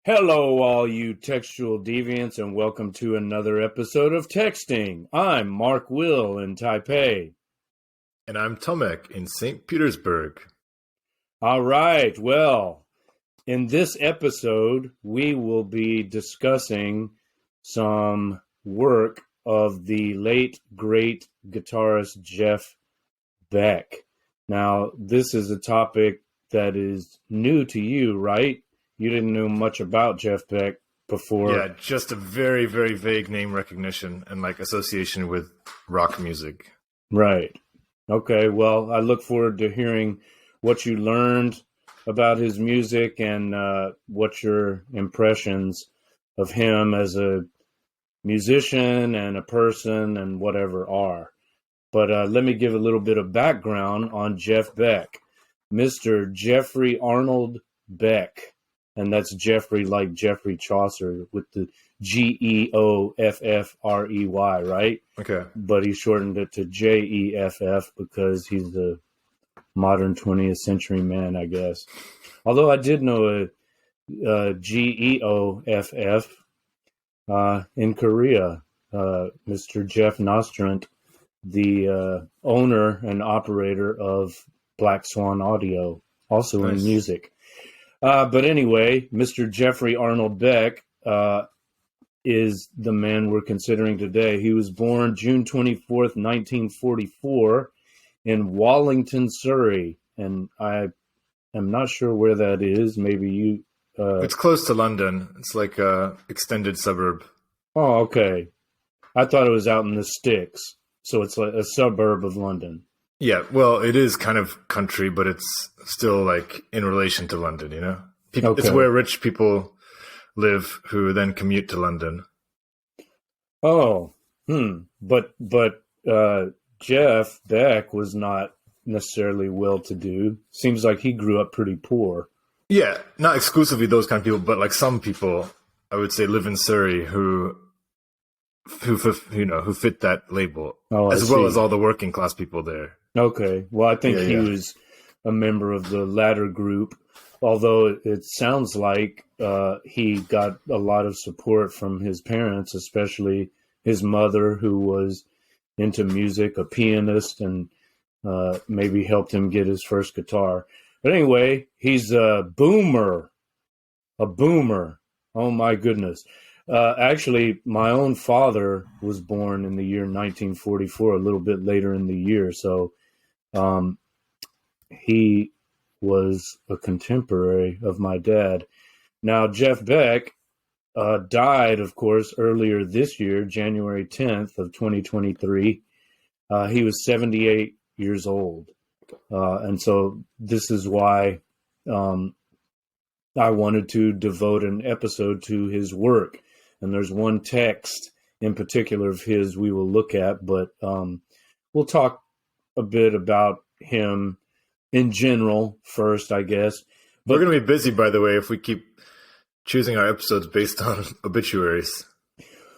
Hello, all you textual deviants, and welcome to another episode of Texting. I'm Mark Will in Taipei. And I'm Tomek in St. Petersburg. All right, well, in this episode, we will be discussing some work of the late, great guitarist Jeff Beck. Now, this is a topic that is new to you, right? You didn't know much about Jeff Beck before. Yeah, just a very, very vague name recognition and association with rock music. Right. Okay, well, I look forward to hearing what you learned about his music and what your impressions of him as a musician and a person and whatever are. But let me give a little bit of background on Jeff Beck. Mr. Jeffrey Arnold Beck. And that's Jeffrey like Geoffrey Chaucer with the Geoffrey, right? Okay. But he shortened it to Jeff because he's a modern 20th century man, I guess. Although I did know a Geoff in Korea, Mr. Jeff Nostrand, the owner and operator of Black Swan Audio, also in music. But anyway, Mr. Jeffrey Arnold Beck is the man we're considering today. He was born June 24th, 1944 in Wallington, Surrey. And I am not sure where that is. Maybe you... It's close to London. It's like a extended suburb. Oh, okay. I thought it was out in the sticks. So it's like a suburb of London. Yeah, well, it is kind of country, but it's still in relation to London, you know? Okay. It's where rich people live who then commute to London. Oh, But Jeff Beck was not necessarily well-to-do. Seems like he grew up pretty poor. Yeah, not exclusively those kind of people, but some people, I would say, live in Surrey who fit that label, as well as all the working class people there. Okay. Well, I think he was a member of the latter group, although it sounds like he got a lot of support from his parents, especially his mother, who was into music, a pianist, and maybe helped him get his first guitar. But anyway, he's a boomer. A boomer. Oh, my goodness. Actually, my own father was born in the year 1944, a little bit later in the year. So he was a contemporary of my dad. Now, Jeff Beck died, of course, earlier this year, January 10th of 2023. He was 78 years old. And so this is why I wanted to devote an episode to his work. And there's one text in particular of his we will look at, but we'll talk a bit about him in general first, I guess. But we're going to be busy, by the way, if we keep choosing our episodes based on obituaries.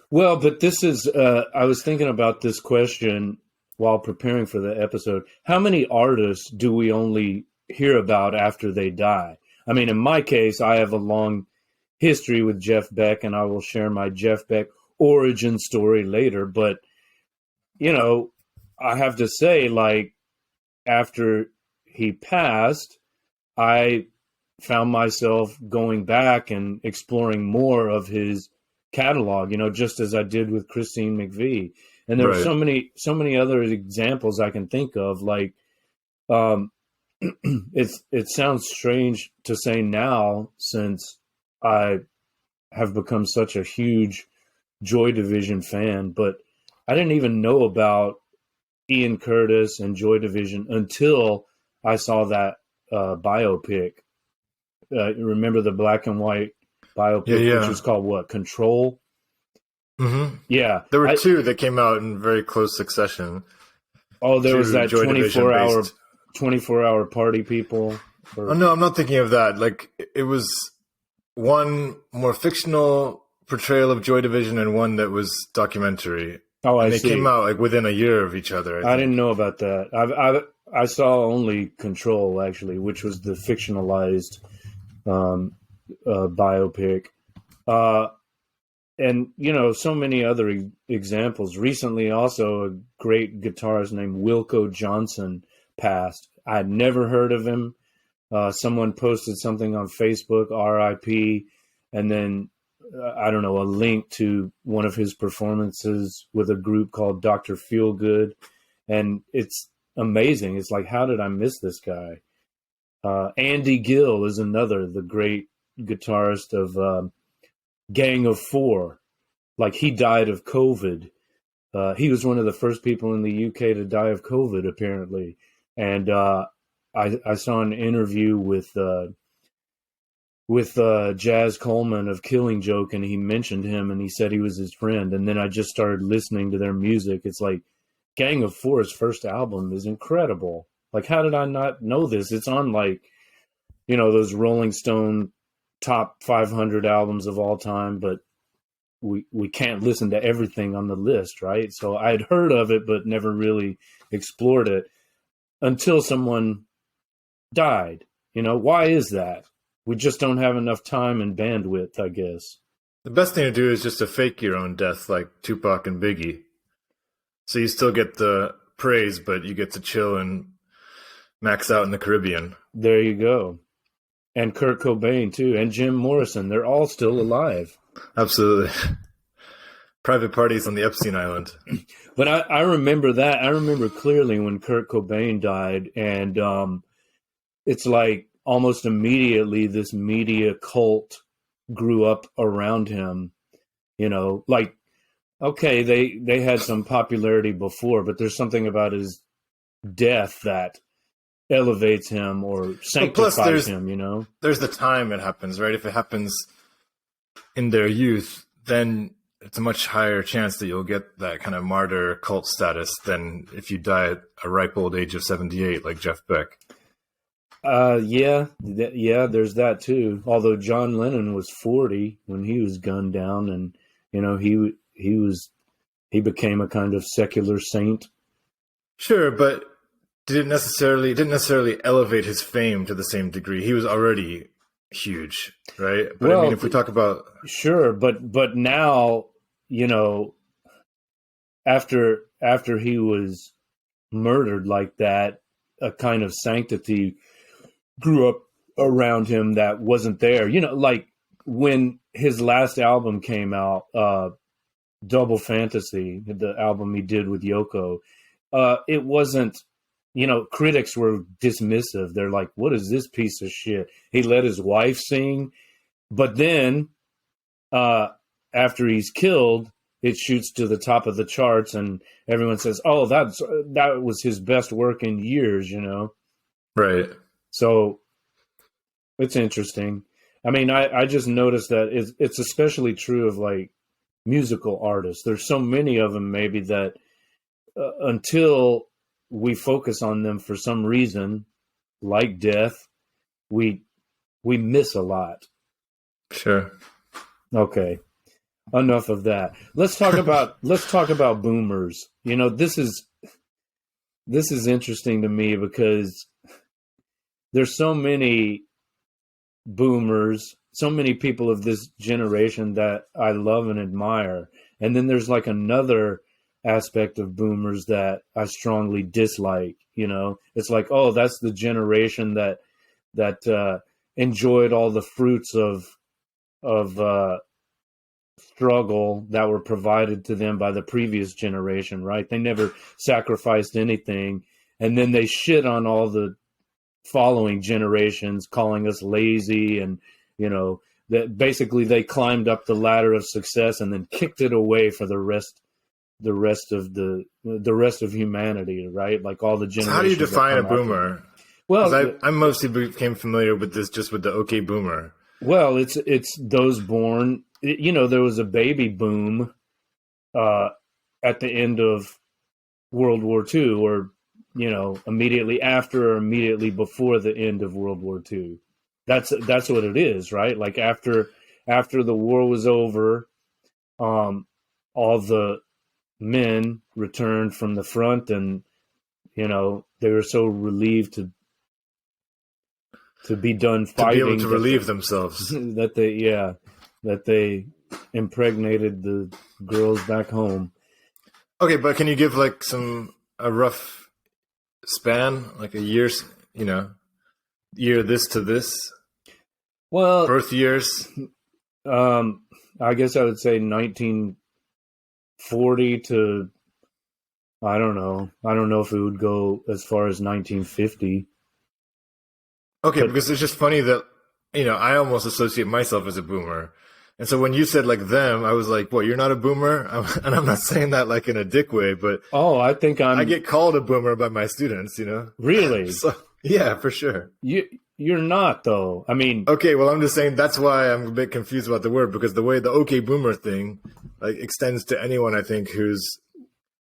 Well, but this is, I was thinking about this question while preparing for the episode. How many artists do we only hear about after they die? I mean, in my case, I have a long history with Jeff Beck, and I will share my Jeff Beck origin story later. But, I have to say, after he passed, I found myself going back and exploring more of his catalog, just as I did with Christine McVie. And there are so many other examples I can think of. It sounds strange to say now, since I have become such a huge Joy Division fan, but I didn't even know about Ian Curtis and Joy Division until I saw that biopic. Remember the black and white biopic, which was called what? Control? Mm-hmm. Yeah. There were two that came out in very close succession. Oh, there was that 24-hour party people. Oh, no, I'm not thinking of that. It was one more fictional portrayal of Joy Division and one that was documentary. Oh, I see. They came out within a year of each other. I didn't know about that. I saw only Control, actually, which was the fictionalized biopic. And, so many other examples. Recently, also, a great guitarist named Wilco Johnson passed. I had never heard of him. Someone posted something on Facebook, RIP, and then, I don't know, a link to one of his performances with a group called Dr. Feelgood. And it's amazing. It's like, how did I miss this guy? Andy Gill is another, the great guitarist of Gang of Four. Like, he died of COVID. He was one of the first people in the UK to die of COVID, apparently. And I saw an interview with Jazz Coleman of Killing Joke, and he mentioned him, and he said he was his friend. And then I just started listening to their music. It's like Gang of Four's first album is incredible. Like, how did I not know this? It's on, like, those Rolling Stone top 500 albums of all time, but we can't listen to everything on the list, right? So I had heard of it, but never really explored it until someone died. Why is that? We just don't have enough time and bandwidth, I guess. The best thing to do is just to fake your own death, like Tupac and Biggie. So you still get the praise, but you get to chill and max out in the Caribbean. There you go. And Kurt Cobain, too, and Jim Morrison. They're all still alive. Absolutely. Private parties on the Epstein Island. But I remember that. I remember clearly when Kurt Cobain died, and it's like almost immediately this media cult grew up around him. Like, okay, they had some popularity before, but there's something about his death that elevates him or sanctifies him, There's the time it happens, right? If it happens in their youth, then it's a much higher chance that you'll get that kind of martyr cult status than if you die at a ripe old age of 78 like Jeff Beck. Yeah, there's that too. Although John Lennon was 40 when he was gunned down, and he became a kind of secular saint. Sure, but didn't necessarily elevate his fame to the same degree. He was already huge, right? But I mean, if we talk about sure, but now, after he was murdered like that, a kind of sanctity grew up around him that wasn't there. Like when his last album came out, Double Fantasy, the album he did with Yoko, it wasn't, critics were dismissive. They're like, what is this piece of shit? He let his wife sing. But then after he's killed, it shoots to the top of the charts and everyone says, oh, that was his best work in years, Right. So it's interesting. I mean, I just noticed that it's especially true of like musical artists. There's so many of them maybe that until we focus on them for some reason, like death, we miss a lot. Sure. Okay. Enough of that. Let's talk about boomers. This is interesting to me because there's so many boomers, so many people of this generation that I love and admire. And then there's like another aspect of boomers that I strongly dislike. It's like, oh, that's the generation that enjoyed all the fruits of struggle that were provided to them by the previous generation, right? They never sacrificed anything. And then they shit on all the following generations, calling us lazy. And, that basically they climbed up the ladder of success and then kicked it away for the rest of humanity, right? Like all the generations. So how do you define a boomer? Well, I mostly became familiar with this just with the OK Boomer. Well, it's those born. There was a baby boom at the end of World War II, or immediately after or immediately before the end of World War II. That's what it is, right? Like after the war was over, all the men returned from the front, and they were so relieved to to be done to be able fighting, to relieve themselves. that they impregnated the girls back home. Okay, but can you give like a rough span, like a year's, year this to this? Well, birth years. I guess I would say 1940 to, I don't know. I don't know if it would go as far as 1950. Okay, because it's just funny that, I almost associate myself as a boomer. And so when you said like them, I was like, what, you're not a boomer? And I'm not saying that like in a dick way, but I think I get called a boomer by my students, Really? So, yeah, for sure. You're not, though. I mean, okay, well, I'm just saying that's why I'm a bit confused about the word, because the way the okay boomer thing like extends to anyone, I think, who's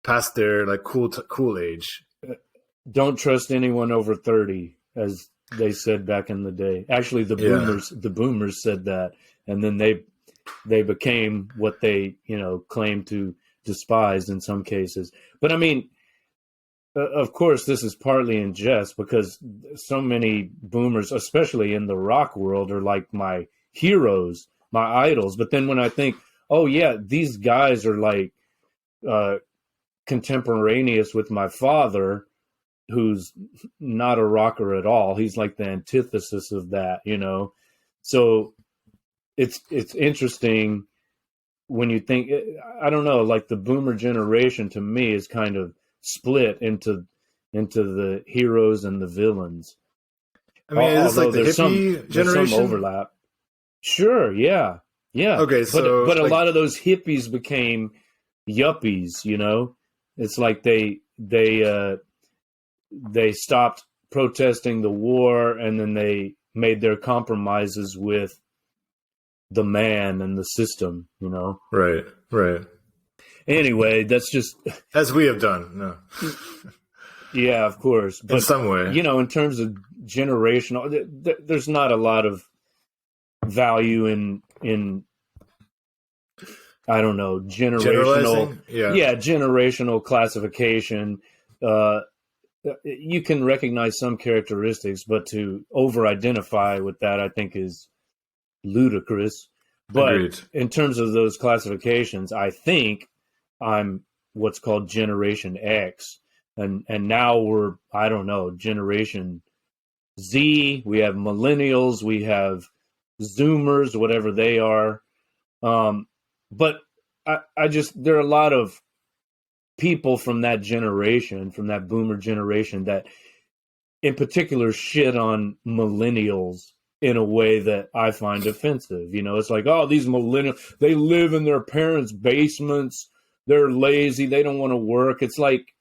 past their like cool age. Don't trust anyone over 30, as they said back in the day. Actually, the boomers said that, and then they became what they, claim to despise in some cases. But I mean, of course, this is partly in jest, because so many boomers, especially in the rock world, are like my heroes, my idols. But then when I think, oh yeah, these guys are like contemporaneous with my father, who's not a rocker at all. He's like the antithesis of that, So it's interesting when you think, I don't know, like the boomer generation to me is kind of split into the heroes and the villains. I mean, is this like the hippie generation? There's some overlap. Sure, yeah. Okay, so but a lot of those hippies became yuppies. It's like they stopped protesting the war, and then they made their compromises with the man and the system. Right. Anyway, that's just as we have done. No. Yeah, of course. But, in some way. In terms of generational, there's not a lot of value in I don't know, generational. Yeah, generational classification. You can recognize some characteristics, but to over-identify with that, I think, is ludicrous. But agreed. In terms of those classifications, I think I'm what's called Generation X. And now we're, I don't know, Generation Z. We have millennials. We have Zoomers, whatever they are. But I just, there are a lot of people from that generation, from that boomer generation, that in particular shit on millennials in a way that I find offensive. It's like, oh, these millennials, they live in their parents' basements. They're lazy. They don't want to work. It's like,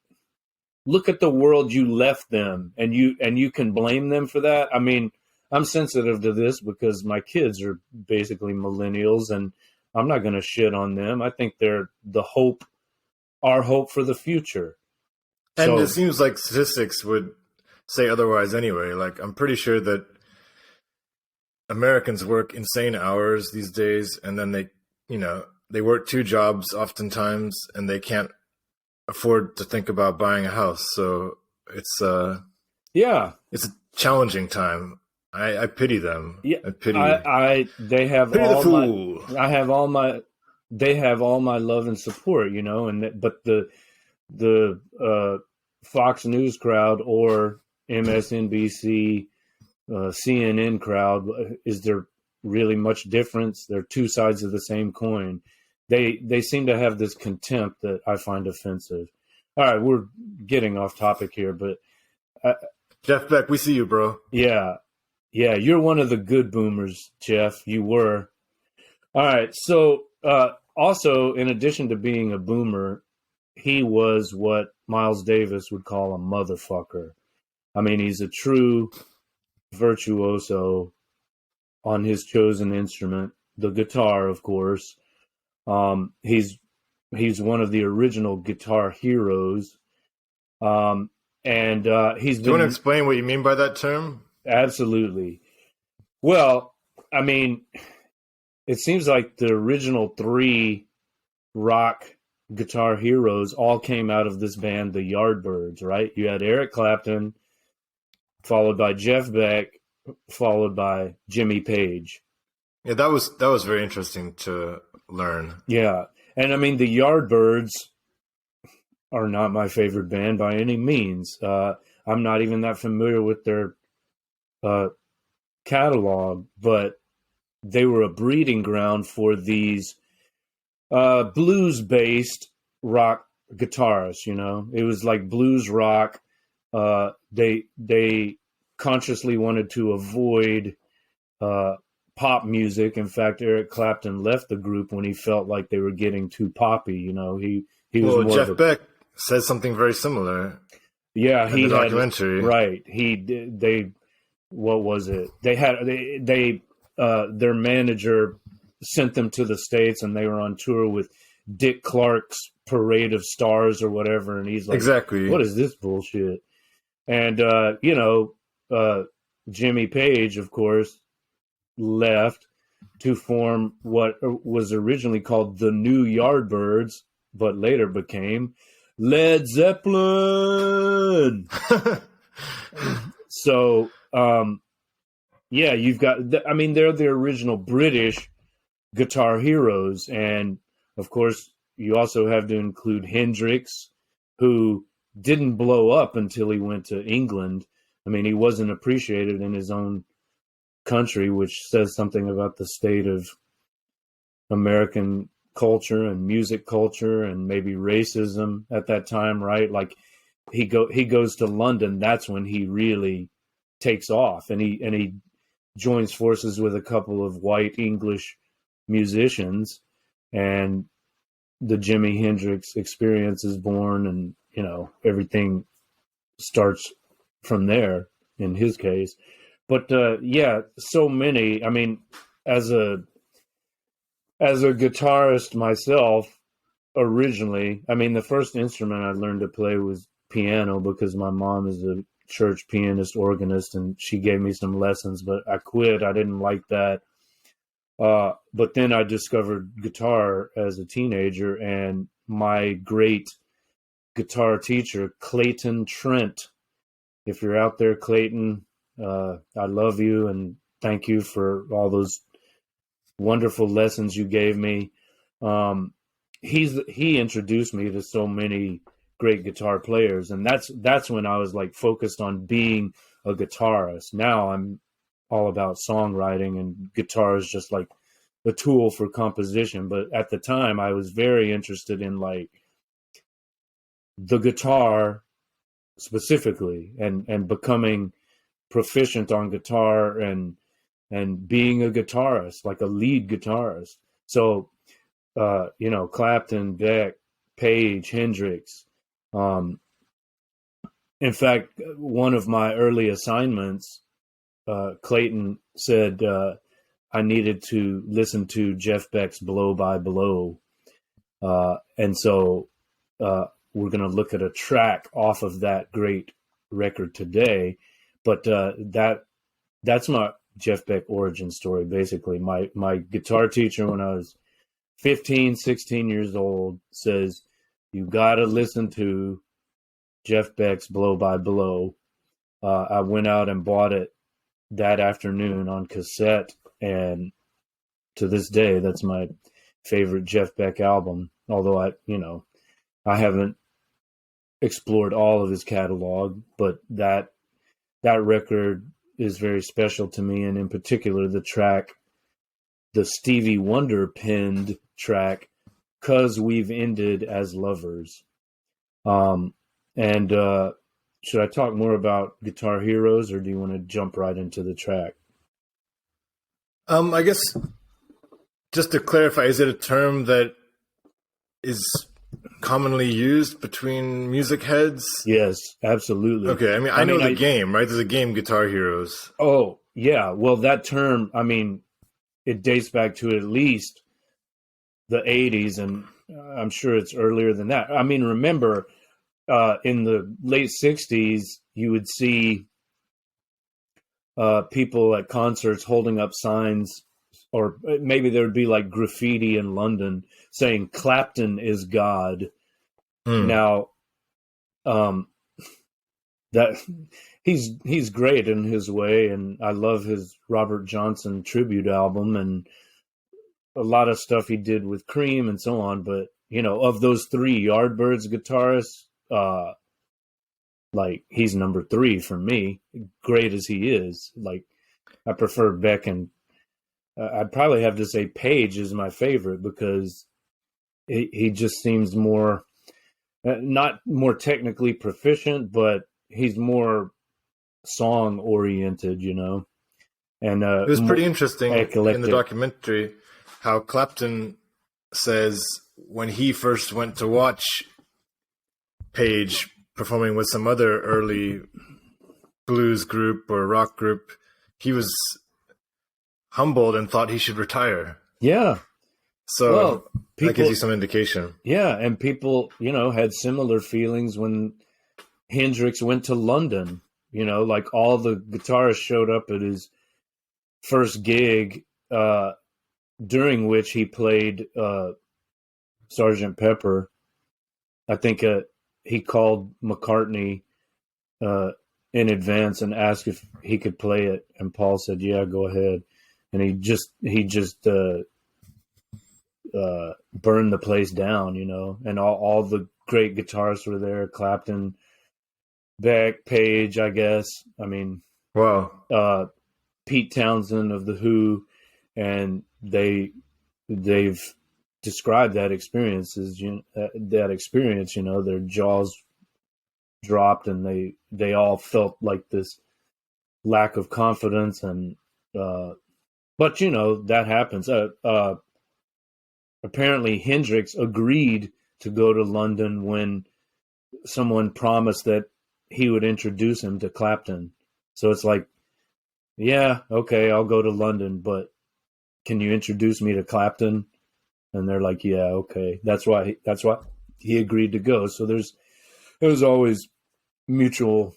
look at the world you left them, and you can blame them for that. I mean, I'm sensitive to this because my kids are basically millennials, and I'm not going to shit on them. I think they're our hope for the future. And it seems like statistics would say otherwise anyway. Like, I'm pretty sure that Americans work insane hours these days, and then they work 2 jobs oftentimes, and they can't afford to think about buying a house. So it's a challenging time. I pity them. Yeah, I pity. They have pity all the fool. They have all my love and support, but the Fox News crowd or MSNBC, CNN crowd, is there really much difference? They're 2 sides of the same coin. They seem to have this contempt that I find offensive. All right, we're getting off topic here, but Jeff Beck, we see you, bro. Yeah, you're one of the good boomers, Jeff. You were. All right, so also, in addition to being a boomer, he was what Miles Davis would call a motherfucker. I mean, he's a true virtuoso on his chosen instrument, the guitar, of course. He's one of the original guitar heroes. And he's been... Do you want to explain what you mean by that term? Absolutely. Well, I mean, it seems like the original 3 rock guitar heroes all came out of this band, the Yardbirds, right? You had Eric Clapton, followed by Jeff Beck, followed by Jimmy Page. Yeah, that was very interesting to learn. Yeah. And I mean, the Yardbirds are not my favorite band by any means. I'm not even that familiar with their catalog, but they were a breeding ground for these blues-based rock guitarists. You know, it was like blues rock. They consciously wanted to avoid pop music. In fact, Eric Clapton left the group when he felt like they were getting too poppy. You know, he was Well, more Jeff of a, Beck said something very similar yeah, in he the had, documentary. right. They what was it? They their manager sent them to the States, and they were on tour with Dick Clark's Parade of Stars or whatever, and he's like, Exactly. what is this bullshit? And Jimmy Page, of course, left to form what was originally called the New Yardbirds, but later became Led Zeppelin. So, yeah, you've got, I mean, they're the original British guitar heroes. And of course, you also have to include Hendrix, who didn't blow up until he went to England. I mean, he wasn't appreciated in his own country, which says something about the state of American culture and music culture and maybe racism at that time, right? Like he goes to London, that's when he really takes off, and he joins forces with a couple of white English musicians, and the Jimi Hendrix Experience is born, and you know, everything starts from there in his case. But yeah, so many. I mean, as a guitarist myself, originally, I mean, the first instrument I learned to play was piano because my mom is a church pianist organist, and she gave me some lessons, but I quit. I didn't like that. But then I discovered guitar as a teenager, and my great guitar teacher, Clayton Trent. If you're out there, Clayton, I love you and thank you for all those wonderful lessons you gave me. He introduced me to so many great guitar players, and that's when I was like focused on being a guitarist. Now I'm all about songwriting, and guitar is just like a tool for composition. But at the time, I was very interested in like the guitar specifically, and becoming proficient on guitar, and being a guitarist, like a lead guitarist. So Clapton, Beck, Page, Hendrix. In fact, one of my early assignments, Clayton said I needed to listen to Jeff Beck's Blow by Blow. And so we're going to look at a track off of that great record today. But that's my Jeff Beck origin story, basically. My guitar teacher when I was 15, 16 years old says, you got to listen to Jeff Beck's Blow by Blow. I went out and bought it that afternoon on cassette, and to this day, that's my favorite Jeff Beck album. Although I haven't explored all of his catalog, but that record is very special to me, and in particular the Stevie Wonder penned track, "'Cause We've Ended as Lovers." Should I talk more about guitar heroes, or do you want to jump right into the track? I guess just to clarify, is it a term that is commonly used between music heads? Yes, absolutely. Okay, I know the game, right? There's a game, Guitar Heroes. Oh, yeah. Well, that term, I mean, it dates back to at least the 80s, and I'm sure it's earlier than that. I mean, remember, in the late 60s, you would see people at concerts holding up signs, or maybe there would be like graffiti in London saying Clapton is God. Now, that he's great in his way, and I love his Robert Johnson tribute album and a lot of stuff he did with Cream and so on. But of those three Yardbirds guitarists, like he's number 3 for me. Great as he is, like I prefer Beck, and I'd probably have to say Page is my favorite because he just seems more, not more technically proficient, but he's more song oriented, And It was pretty interesting eclectic. in the documentary how Clapton says when he first went to watch Page performing with some other early blues group or rock group, he was humbled and thought he should retire. Yeah. So that gives you some indication. Yeah, and people, had similar feelings when Hendrix went to London. Like all the guitarists showed up at his first gig, during which he played Sgt. Pepper. I think he called McCartney in advance and asked if he could play it, and Paul said, "Yeah, go ahead." And he just burned the place down, and all the great guitarists were there. Clapton, Beck, Page, I guess. I mean, wow. Pete Townsend of The Who, and they've described that experience as their jaws dropped, and they all felt like this lack of confidence, and but that happens. Apparently Hendrix agreed to go to London when someone promised that he would introduce him to Clapton. So it's like, yeah, okay, I'll go to London, but can you introduce me to Clapton? And they're like, yeah, okay. That's why he agreed to go. So there was always mutual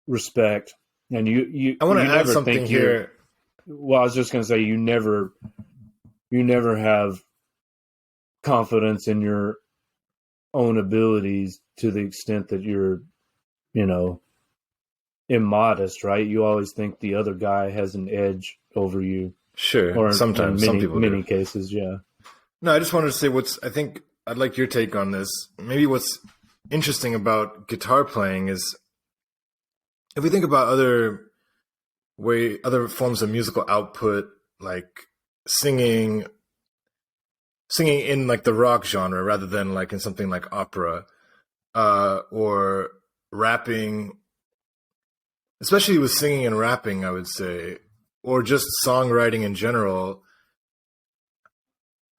respect. And I want to add something here. Well, I was just going to say, you never have confidence in your own abilities to the extent that you're, immodest, right? You always think the other guy has an edge over you. Sure. Or sometimes, some people many do. cases, yeah. No, I just wanted to say I think I'd like your take on this. Maybe what's interesting about guitar playing is if we think about other forms of musical output, like singing in like the rock genre rather than like in something like opera, or rapping, especially with singing and rapping, I would say, or just songwriting in general.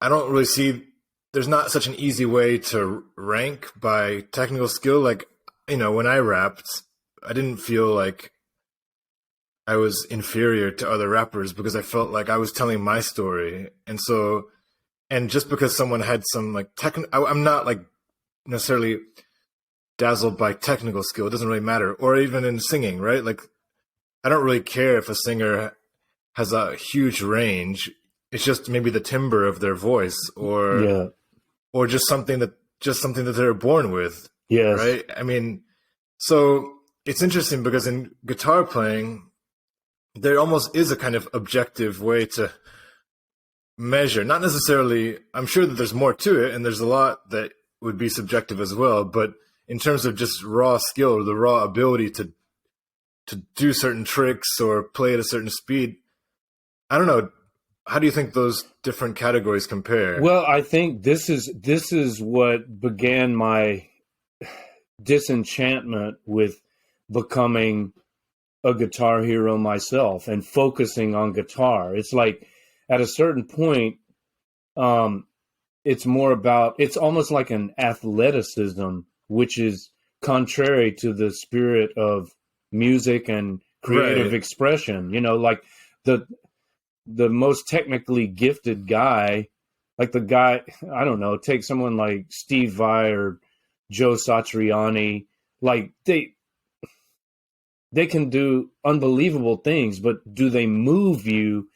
I don't really see, there's not such an easy way to rank by technical skill. Like, when I rapped, I didn't feel like I was inferior to other rappers because I felt like I was telling my story. And just because someone had some like I'm not like necessarily dazzled by technical skill. It doesn't really matter. Or even in singing, right? Like, I don't really care if a singer has a huge range. It's just maybe the timbre of their voice, or just something that they're born with. Yes. Right. I mean, so it's interesting because in guitar playing, there almost is a kind of objective way to measure. Not necessarily. I'm sure that there's more to it, and there's a lot that would be subjective as well. But in terms of just raw skill or the raw ability to do certain tricks or play at a certain speed, I don't know. How do you think those different categories compare? Well, I think this is what began my disenchantment with becoming a guitar hero myself and focusing on guitar. It's like at a certain point, it's almost like an athleticism, which is contrary to the spirit of music and creative expression. Like the most technically gifted guy, like the guy, I don't know, take someone like Steve Vai or Joe Satriani, like they can do unbelievable things, but do they move you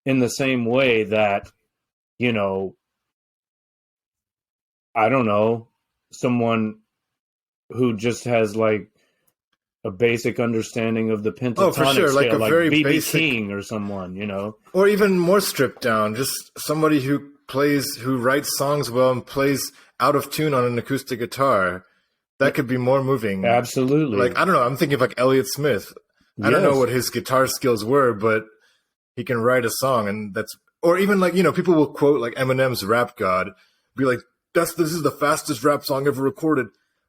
in the same way that, I don't know, someone who just has like a basic understanding of the pentatonic for sure, like scale, a like very B.B. basic, King or someone, you know, or even more stripped down, just somebody who writes songs well and plays out of tune on an acoustic guitar. That could be more moving. Absolutely. Like, I don't know, I'm thinking of like Elliott Smith. I don't know what his guitar skills were, but he can write a song, and that's, or even like, you know, people will quote like Eminem's Rap God, be like, this is the fastest rap song ever recorded.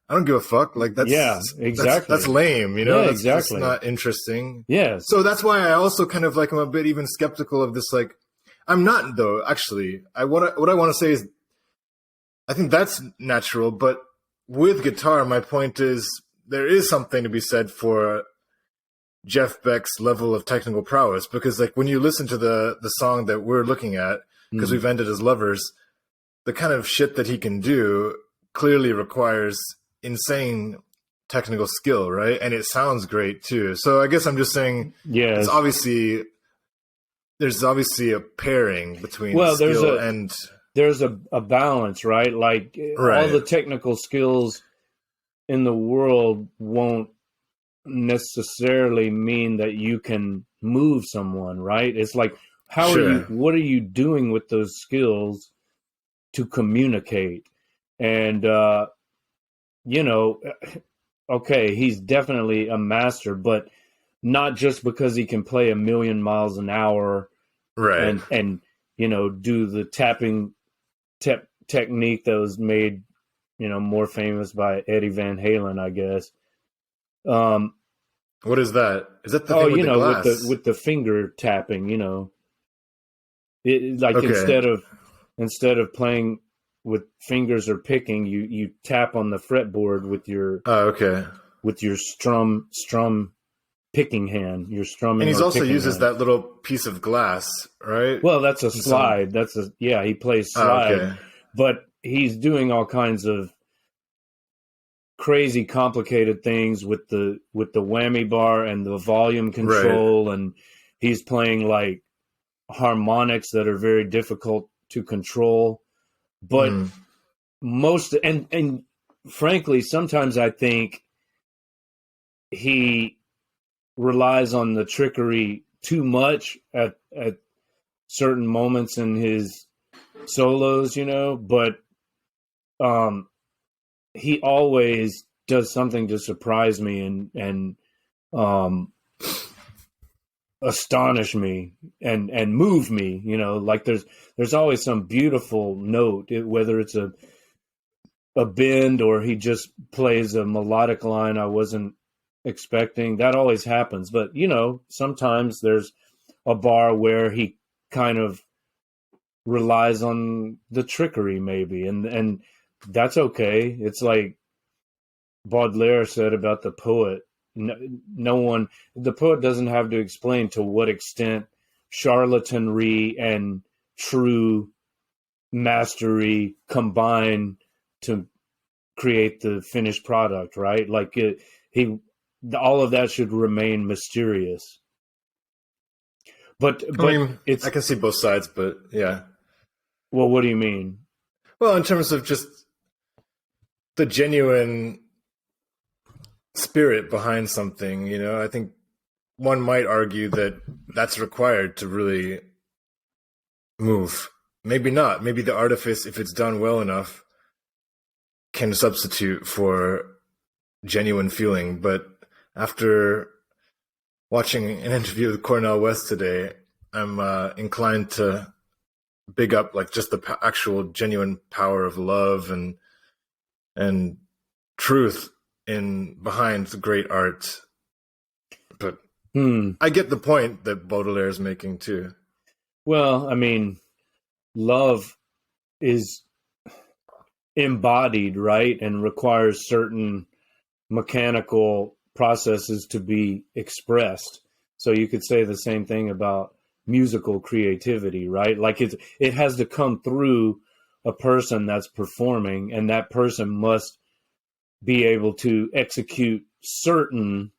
I don't give a fuck. Like, exactly. That's lame, you know? Yeah, that's not interesting. Yes. So that's why I also kind of like, I'm a bit even skeptical of this. Like, I'm not though, actually. What I want to say is, I think that's natural, but with guitar, my point is there is something to be said for Jeff Beck's level of technical prowess, because like when you listen to the song that we're looking at, because we've ended as lovers, the kind of shit that he can do clearly requires insane technical skill, right? And it sounds great too. So I guess I'm just saying, there's obviously a pairing between skill and there's a balance, right? Like all the technical skills in the world won't necessarily mean that you can move someone, right? It's like, what are you doing with those skills to communicate? And you know, okay, he's definitely a master, but not just because he can play 1,000,000 miles an hour, right? And you know, do the tapping technique that was made, you know, more famous by Eddie Van Halen, I guess. What is that? Is that the thing with the glass? with the finger tapping, you know, instead of playing with fingers or picking, you tap on the fretboard with your with your strum picking hand. Your strumming, and he's also uses that little piece of glass, right? Well, that's a slide. He plays slide, but he's doing all kinds of crazy complicated things with the whammy bar and the volume control, and he's playing like harmonics that are very difficult to control. But most and frankly, sometimes I think he relies on the trickery too much at certain moments in his solos, you know, but he always does something to surprise me and astonish me and move me, you know, like there's always some beautiful note, whether it's a bend or he just plays a melodic line I wasn't expecting. That always happens. But, you know, sometimes there's a bar where he kind of relies on the trickery maybe, and that's okay. It's like Baudelaire said about the poet. The poet doesn't have to explain to what extent charlatanry and true mastery combine to create the finished product, right? Like all of that should remain mysterious. But I can see both sides, but yeah. Well, what do you mean? Well, in terms of just the genuine spirit behind something, you know, I think one might argue that that's required to really move. Maybe not. Maybe the artifice, if it's done well enough, can substitute for genuine feeling. But after watching an interview with Cornel West today, I'm inclined to big up like just the actual genuine power of love and truth behind great art. But I get the point that Baudelaire is making too. Well, I mean, love is embodied, right, and requires certain mechanical processes to be expressed. So you could say the same thing about musical creativity, right? Like it has to come through a person that's performing, and that person must be able to execute certain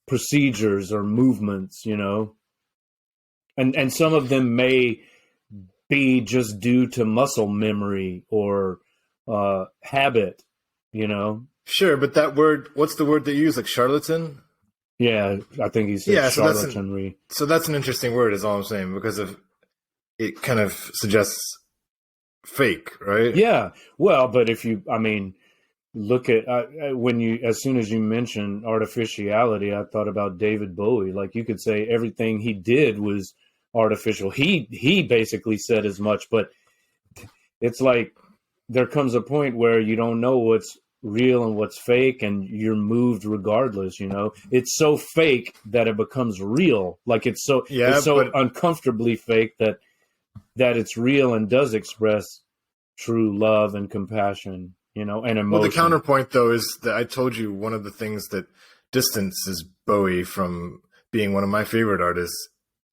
procedures or movements, you know, and some of them may be just due to muscle memory or habit, you know. Sure, but that word, what's the word they use? Like charlatan? Yeah, I think he said Yeah, charlatanry. so that's an interesting word, is all I'm saying, because of it kind of suggests fake, right? Yeah, well, but if you, I mean, look at when you, as soon as you mentioned artificiality, I thought about David Bowie. Like you could say everything he did was artificial. He basically said as much, but it's like there comes a point where you don't know what's real and what's fake, and you're moved regardless. You know, it's so fake that it becomes real. Like it's so uncomfortably fake that it's real and does express true love and compassion, you know, and emotion. Well, the counterpoint, though, is that I told you one of the things that distances Bowie from being one of my favorite artists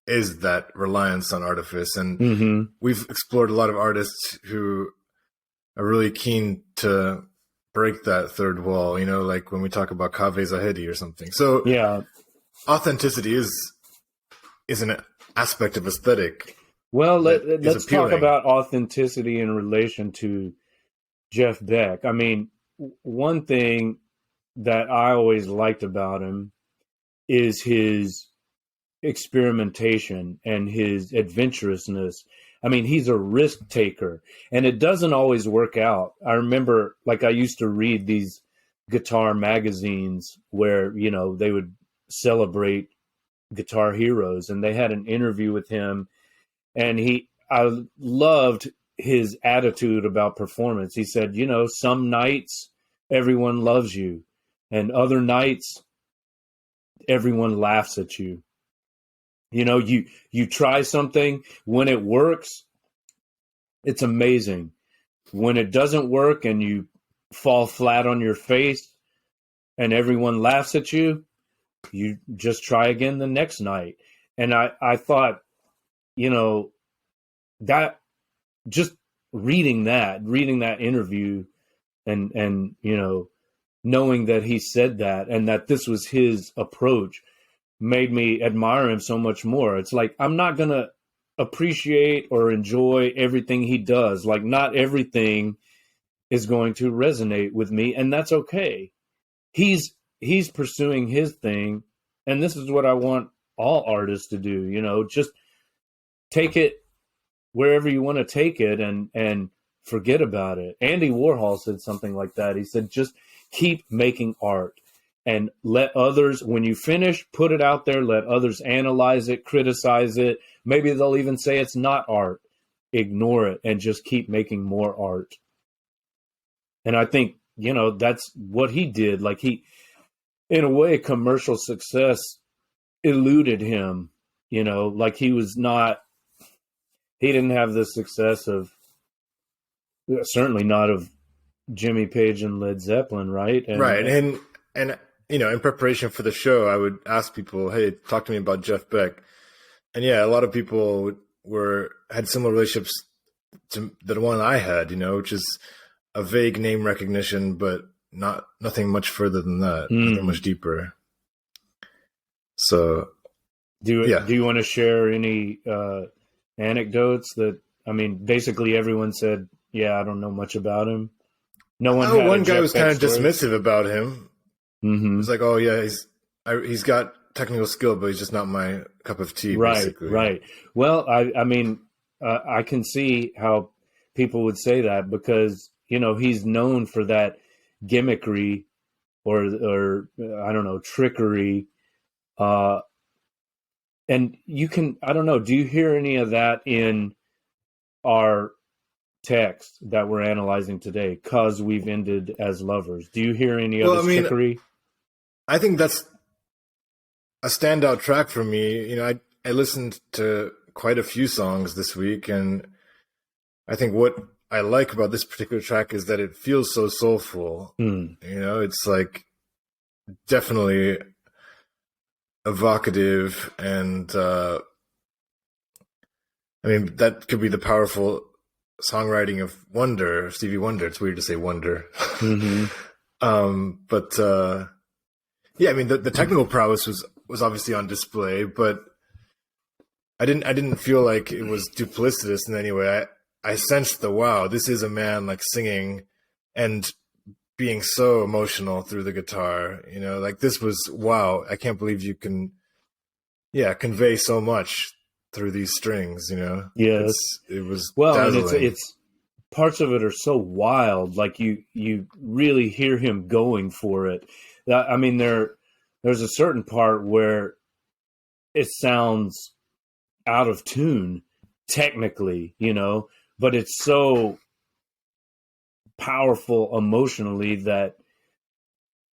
is that reliance on artifice. And we've explored a lot of artists who are really keen to break that third wall, you know, like when we talk about Kaveh Zahedi or something. So yeah, authenticity is an aspect of aesthetic. Well, let's talk about authenticity in relation to Jeff Beck. I mean, one thing that I always liked about him is his experimentation and his adventurousness. I mean, he's a risk taker, and it doesn't always work out. I remember, like, I used to read these guitar magazines where, you know, they would celebrate guitar heroes, and they had an interview with him, and I loved his attitude about performance. He said, you know, some nights everyone loves you, and other nights everyone laughs at you. You know, you try something, when it works, it's amazing. When it doesn't work and you fall flat on your face and everyone laughs at you, you just try again the next night. And I thought, you know, that just reading that interview and, you know, knowing that he said that and that this was his approach made me admire him so much more. It's like, I'm not going to appreciate or enjoy everything he does. Like, not everything is going to resonate with me, and that's okay. He's pursuing his thing, and this is what I want all artists to do, you know, just take it wherever you want to take it and forget about it. Andy Warhol said something like that. He said, just keep making art. And let others, when you finish, put it out there, let others analyze it, criticize it. Maybe they'll even say it's not art. Ignore it and just keep making more art. And I think, you know, that's what he did. Like, he, in a way, commercial success eluded him, you know, like he didn't have the success of, certainly not of Jimmy Page and Led Zeppelin, right? Right. And you know, in preparation for the show, I would ask people, hey, talk to me about Jeff Beck. And yeah, a lot of people had similar relationships to the one I had, you know, which is a vague name recognition, but nothing much further than that, nothing much deeper. So, do you want to share any anecdotes that, I mean, basically everyone said, yeah, I don't know much about him. No one. Oh, one guy was kind of dismissive about him. Mm-hmm. It was like, oh yeah, he's got technical skill, but he's just not my cup of tea. Right, basically. Right. Well, I mean, I can see how people would say that, because, you know, he's known for that gimmickry or I don't know, trickery. And you can, I don't know, do you hear any of that in our text that we're analyzing today? 'Cause we've ended as lovers. Do you hear any of this trickery? I think that's a standout track for me. You know, I listened to quite a few songs this week, and I think what I like about this particular track is that it feels so soulful. You know, it's like definitely evocative, and I mean, that could be the powerful songwriting of Stevie Wonder. It's weird to say Wonder. But yeah, I mean, the technical prowess was obviously on display, but I didn't feel like it was duplicitous in any way. I sensed wow, this is a man like singing and being so emotional through the guitar. You know, like this was wow. I can't believe you can, convey so much through these strings. You know, Yes. it was Well, dazzling. and it's parts of it are so wild. Like you really hear him going for it. I mean, there's a certain part where it sounds out of tune technically, you know, but it's so powerful emotionally that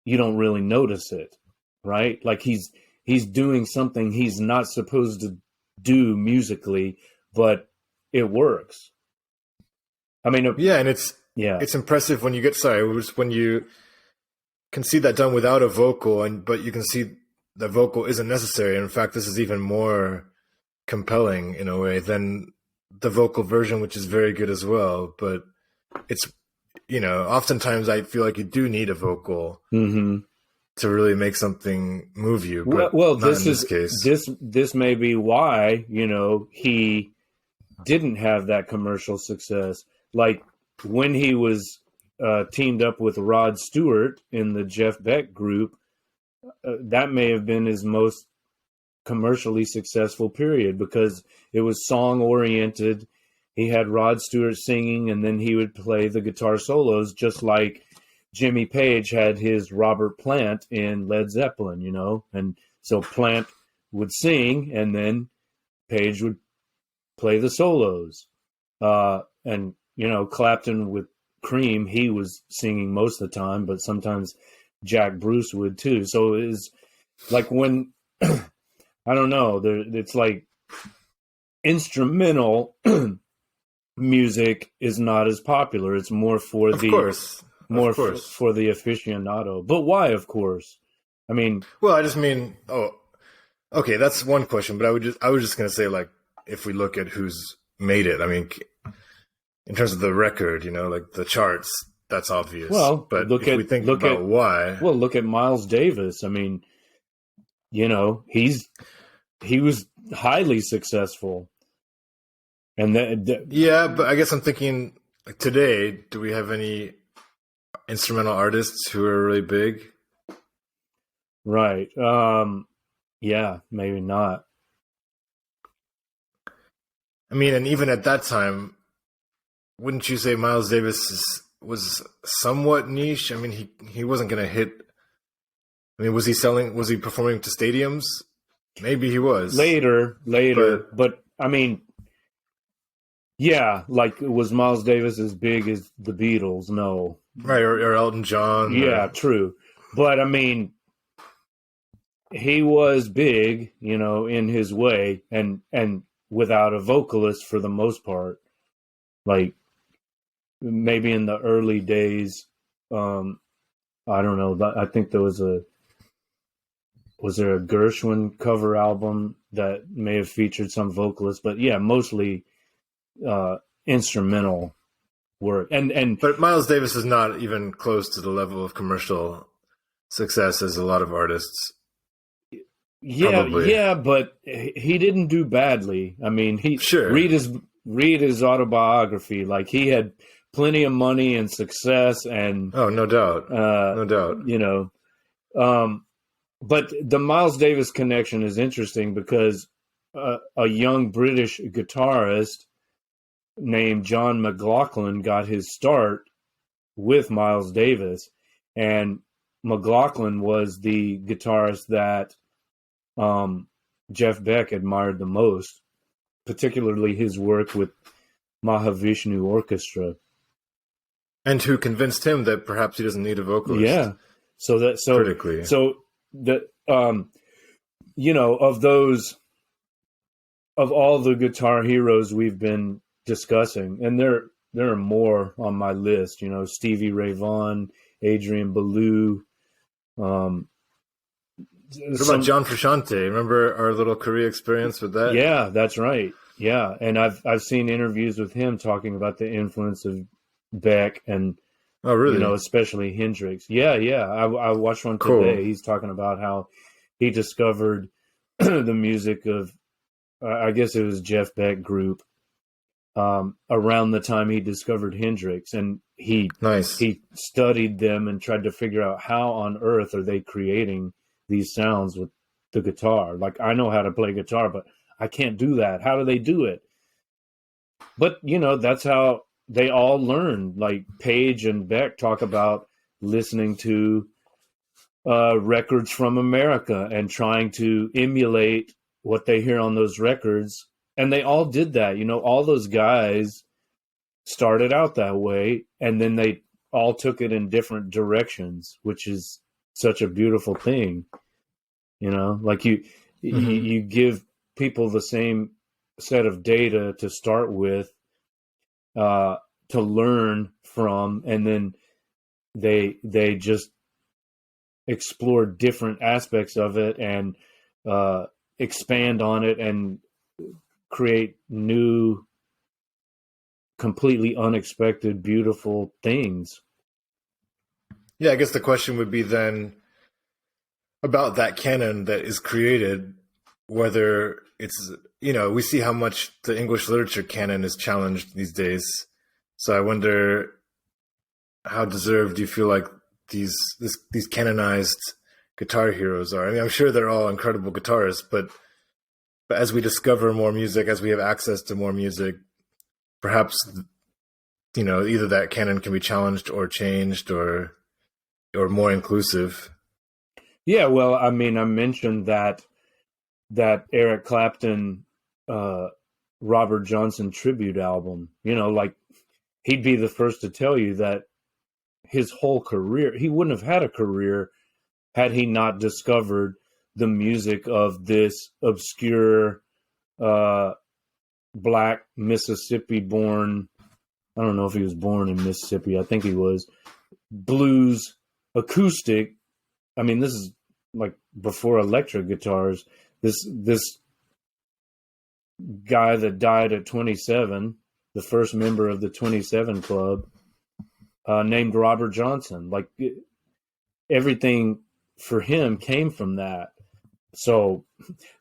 you don't really notice it, right? Like he's doing something he's not supposed to do musically, but it works. I mean, And it's impressive when you get when you can see that done without a vocal, but you can see the vocal isn't necessary. In fact, this is even more compelling in a way than the vocal version, which is very good as well. But it's, oftentimes I feel like you do need a vocal to really make something move you. But well, not in this case. This may be why, he didn't have that commercial success. Like when he was teamed up with Rod Stewart in the Jeff Beck group, that may have been his most commercially successful period because it was song oriented. He had Rod Stewart singing, and then he would play the guitar solos, just like Jimmy Page had his Robert Plant in Led Zeppelin, and so Plant would sing, and then Page would play the solos. And Clapton with Cream, he was singing most of the time, but sometimes Jack Bruce would too. So it is like when I don't know, it's like instrumental music is not as popular. It's more for for the aficionado. But why, of course? I mean, well, I just mean, okay, that's one question. But I was just gonna say, like, if we look at who's made it, I mean, in terms of the record, like the charts, that's obvious. Well, but if we think about why, well, look at Miles Davis. I mean, he was highly successful. And but I guess I'm thinking, like, today, do we have any instrumental artists who are really big? Right. Yeah, maybe not. I mean, and even at that time, wouldn't you say Miles Davis was somewhat niche? I mean, he wasn't going to hit. I mean, was he performing to stadiums? Maybe he was. Later. But I mean, yeah, like, was Miles Davis as big as the Beatles? No. Right, or Elton John. Yeah, true. But I mean, he was big, in his way, and without a vocalist for the most part. Like, maybe in the early days, I don't know. I think was there a Gershwin cover album that may have featured some vocalists, but yeah, mostly instrumental work. But Miles Davis is not even close to the level of commercial success as a lot of artists. Yeah, but he didn't do badly. I mean, read his autobiography. Like, he had plenty of money and success, and no doubt, no doubt. But the Miles Davis connection is interesting because a young British guitarist named John McLaughlin got his start with Miles Davis, and McLaughlin was the guitarist that Jeff Beck admired the most, particularly his work with Mahavishnu Orchestra, and who convinced him that perhaps he doesn't need a vocalist. Yeah, critically. Of all the guitar heroes we've been discussing, and there are more on my list. Stevie Ray Vaughan, Adrian Belew. What about John Frusciante? Remember our little Korea experience with that? Yeah, that's right. Yeah, and I've seen interviews with him talking about the influence of Beck and especially Hendrix. Yeah. I watched one today. Cool. He's talking about how he discovered the music of, I guess it was Jeff Beck group, around the time he discovered Hendrix, and Nice. he studied them and tried to figure out how on earth are they creating these sounds with the guitar. Like, I know how to play guitar, but I can't do that. How do they do it? But, you know, that's how they all learn. Like, Page and Beck talk about listening to records from America and trying to emulate what they hear on those records. And they all did that. You know, all those guys started out that way, and then they all took it in different directions, which is such a beautiful thing. You know, like you give people the same set of data to start with, to learn from, and then they just explore different aspects of it and expand on it and create new, completely unexpected, beautiful things. Yeah, I guess the question would be then about that canon that is created, whether it's, you know, we see how much the English literature canon is challenged these days. So I wonder, how deserved do you feel like these canonized guitar heroes are? I mean, I'm sure they're all incredible guitarists, but as we discover more music, as we have access to more music, perhaps, you know, either that canon can be challenged or changed or more inclusive. Yeah, well, I mean, I mentioned that Eric Clapton, Robert Johnson tribute album. You know, like, he'd be the first to tell you that his whole career, he wouldn't have had a career had he not discovered the music of this obscure black Mississippi-born, I don't know if he was born in Mississippi, I think he was, blues acoustic. I mean, this is like before electric guitars. This guy that died at 27, the first member of the 27 Club, named Robert Johnson. Like, everything for him came from that. So,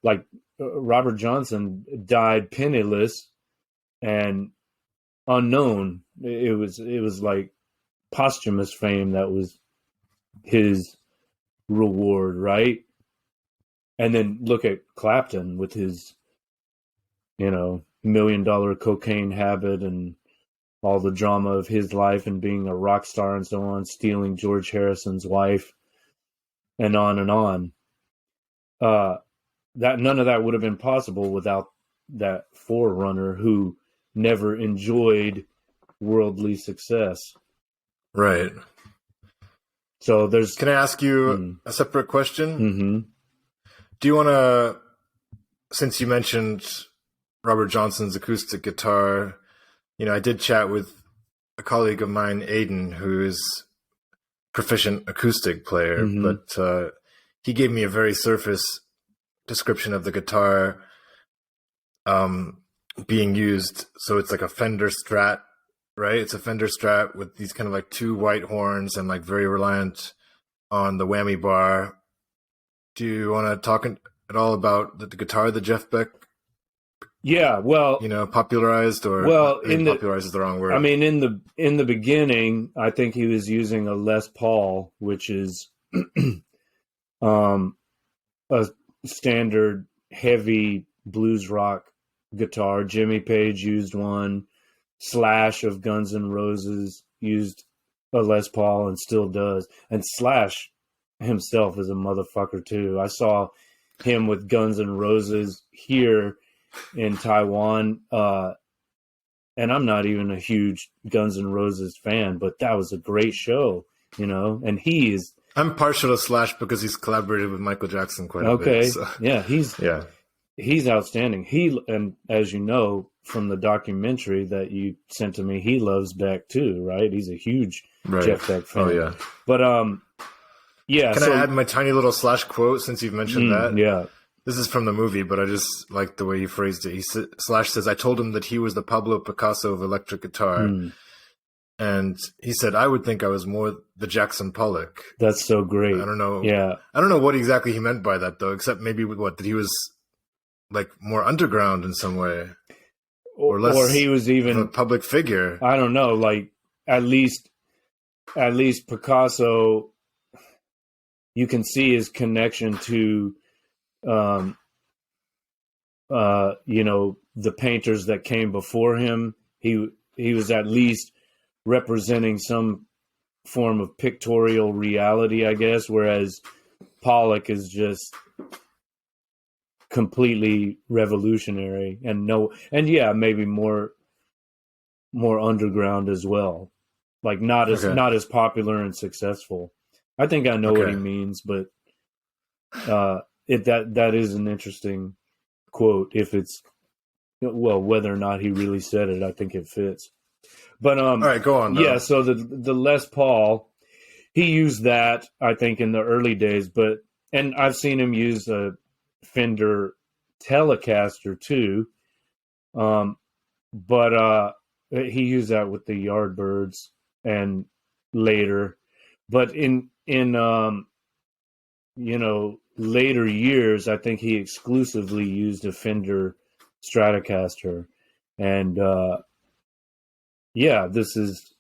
like, Robert Johnson died penniless and unknown. It was like posthumous fame that was his reward, right? And then look at Clapton with his, you know, $1 million cocaine habit and all the drama of his life and being a rock star and so on, stealing George Harrison's wife, and on and on. That none of that would have been possible without that forerunner who never enjoyed worldly success. Right. So there's. Can I ask you a separate question? Mm-hmm. Do you want to, since you mentioned Robert Johnson's acoustic guitar, you know, I did chat with a colleague of mine, Aiden, who is proficient acoustic player, but he gave me a very surface description of the guitar being used. So it's like a Fender Strat, right? It's a Fender Strat with these kind of like two white horns and like very reliant on the whammy bar. Do you want to talk at all about the guitar that Jeff Beck, yeah, well, you know, popularized, or popularized is the wrong word. I mean, in the beginning, I think he was using a Les Paul, which is a standard heavy blues rock guitar. Jimmy Page used one. Slash of Guns N' Roses used a Les Paul and still does. And Slash himself is a motherfucker too. I saw him with Guns N' Roses here in Taiwan, and I'm not even a huge Guns N' Roses fan, but that was a great show, you know. And he is. I'm partial to Slash because he's collaborated with Michael Jackson quite a bit. Okay, So. yeah, he's outstanding. And as you know from the documentary that you sent to me, he loves Beck too, right? He's a huge Jeff Beck fan. Oh yeah, but yeah. Can I add my tiny little Slash quote since you've mentioned that? Yeah. This is from the movie, but I just like the way he phrased it. Slash says, "I told him that he was the Pablo Picasso of electric guitar." And he said, "I would think I was more the Jackson Pollock." That's so great. I don't know. Yeah. I don't know what exactly he meant by that, though, except maybe that he was like more underground in some way. or less, or he was even a public figure. I don't know, like at least Picasso, you can see his connection to, the painters that came before him. He was at least representing some form of pictorial reality, I guess, whereas Pollock is just completely revolutionary and maybe more underground as well, like not as popular and successful. I think I know what he means, but that is an interesting quote. If it's whether or not he really said it, I think it fits. But all right, go on. Yeah, so the Les Paul, he used that, I think, in the early days, and I've seen him use a Fender Telecaster too. But he used that with the Yardbirds and later. But in later years, I think he exclusively used a Fender Stratocaster. And this is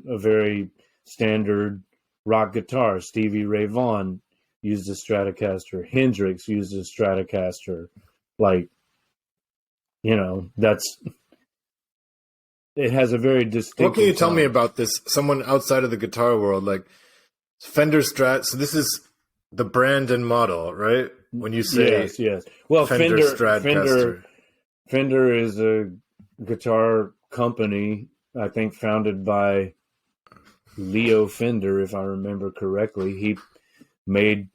a very standard rock guitar. Stevie Ray Vaughan used a Stratocaster. Hendrix used a Stratocaster. Like, it has a very distinct. What can you tell me about this? Someone outside of the guitar world, like Fender Strat. So this is the brand and model, right? When you say yes. Well, Fender Stratocaster. Fender is a guitar company, I think, founded by Leo Fender, if I remember correctly. He made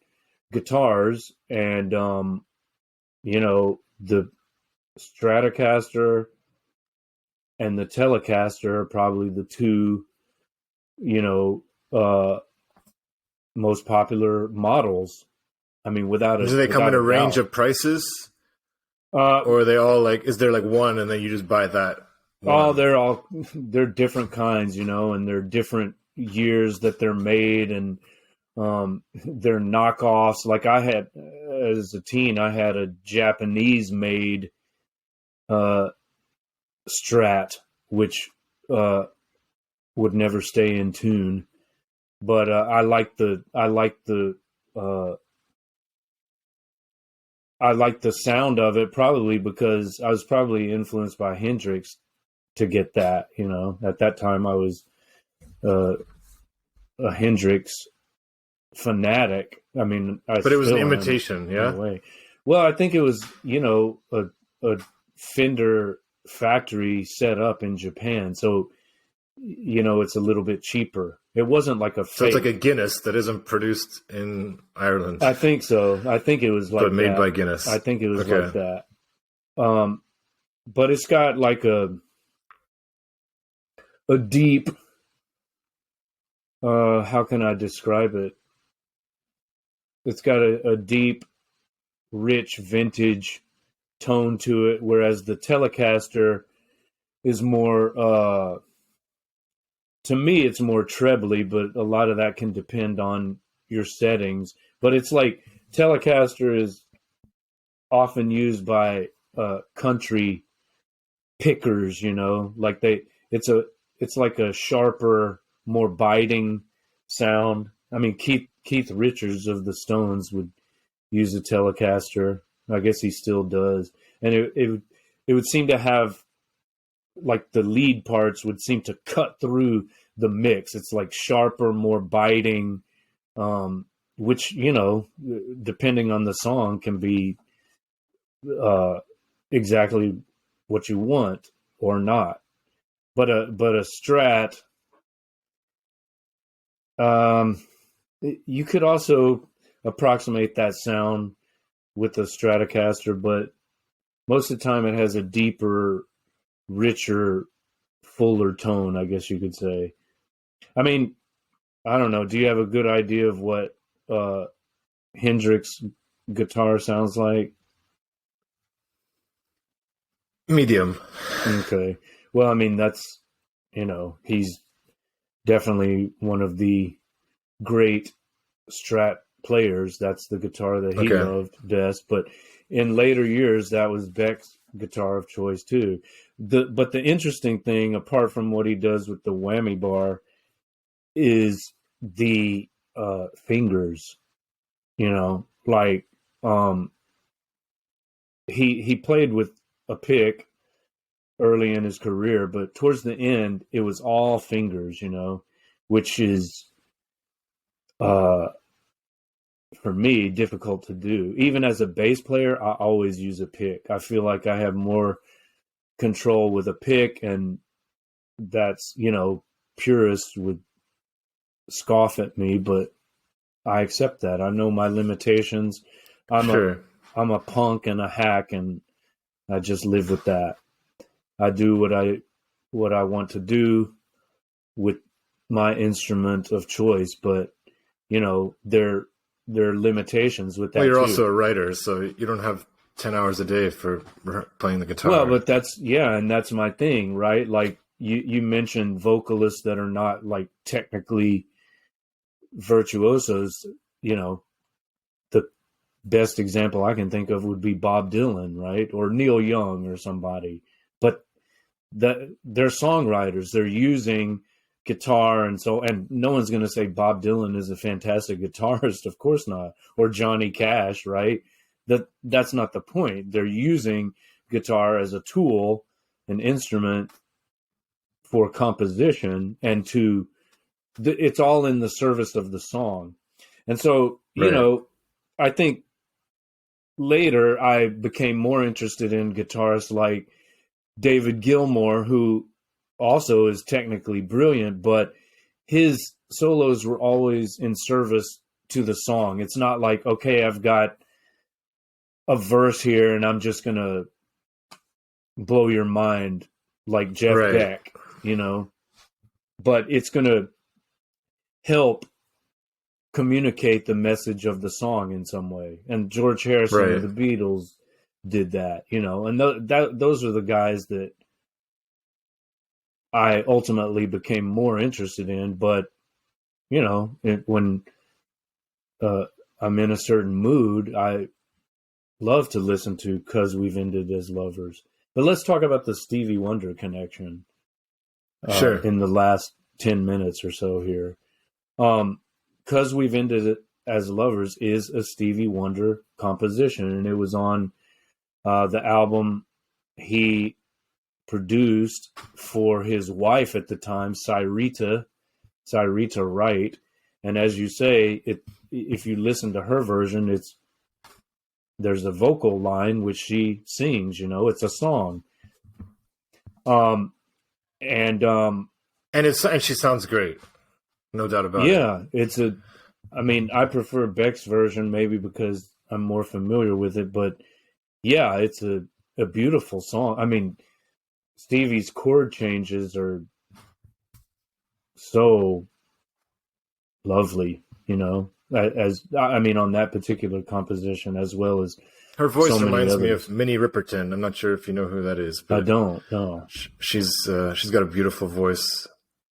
guitars, and the Stratocaster and the Telecaster are probably the two, most popular models. I mean, do they come in a range of prices? Or are they all like, is there like one and then you just buy that one? They're different kinds, and they're different years that they're made, and they're knockoffs. Like I had, as a teen, I had a Japanese made Strat, which would never stay in tune. But I like the sound of it, probably because I was probably influenced by Hendrix to get that. At that time I was a Hendrix fanatic. I mean, but it was an imitation, yeah. Way. Well, I think it was a Fender factory set up in Japan, so it's a little bit cheaper. It wasn't like a fake. So it's like a Guinness that isn't produced in Ireland. I think so. I think it was like but made by Guinness. I think it was like that. But it's got like a deep. How can I describe it? It's got a deep, rich, vintage tone to it, whereas the Telecaster is more. To me, it's more trebly, but a lot of that can depend on your settings. But it's like Telecaster is often used by country pickers, like it's like a sharper, more biting sound. I mean, Keith Richards of the Stones would use a Telecaster. I guess he still does, and it would seem to have, like, the lead parts would seem to cut through the mix. It's like sharper, more biting, which, depending on the song, can be exactly what you want or not. But a Strat, you could also approximate that sound with a Stratocaster, but most of the time it has a deeper, richer, fuller tone, I guess you could say. I mean, I don't know. Do you have a good idea of what Hendrix guitar sounds like? Medium. Okay. Well, I mean, that's, he's definitely one of the great Strat players. That's the guitar that he loved best. But in later years, that was Beck's guitar of choice too. But the interesting thing, apart from what he does with the whammy bar, is the fingers. You know, like he played with a pick early in his career, but towards the end, it was all fingers. You know, which is for me difficult to do. Even as a bass player, I always use a pick. I feel like I have more control with a pick, and that's, you know, purists would scoff at me, but I accept that. I know my limitations. I'm a punk and a hack, and I just live with that. I do what I want to do with my instrument of choice, but you know, there are limitations with that. Well, you're too. Also a writer, so you don't have 10 hours a day for playing the guitar. Well, but and that's my thing, right? Like you mentioned vocalists that are not like technically virtuosos. You know, the best example I can think of would be Bob Dylan, right? Or Neil Young or somebody. But they're songwriters. They're using guitar, and no one's going to say Bob Dylan is a fantastic guitarist. Of course not. Or Johnny Cash, right? That's not the point. They're using guitar as a tool, an instrument for composition, and it's all in the service of the song. And so, you know, I think later I became more interested in guitarists like David Gilmour, who also is technically brilliant, but his solos were always in service to the song. It's not like, okay, I've got a verse here and I'm just going to blow your mind like Jeff Beck, you know, but it's going to help communicate the message of the song in some way. And George Harrison of the Beatles did that, you know, and those are the guys that I ultimately became more interested in. But, you know, when I'm in a certain mood, I love to listen to 'Cause We've Ended as Lovers. But let's talk about the Stevie Wonder connection in the last 10 minutes or so here. 'Cause We've Ended as Lovers is a Stevie Wonder composition, and it was on the album he produced for his wife at the time, Cyrita Wright. And as you say, if you listen to her version, there's a vocal line which she sings, you know, it's a song. And she sounds great. No doubt about it. Yeah, I prefer Beck's version maybe because I'm more familiar with it, but yeah, it's a beautiful song. I mean, Stevie's chord changes are so lovely, you know, on that particular composition, as well as her voice reminds me of Minnie Riperton. I'm not sure if you know who that is, but I don't know. She's got a beautiful voice.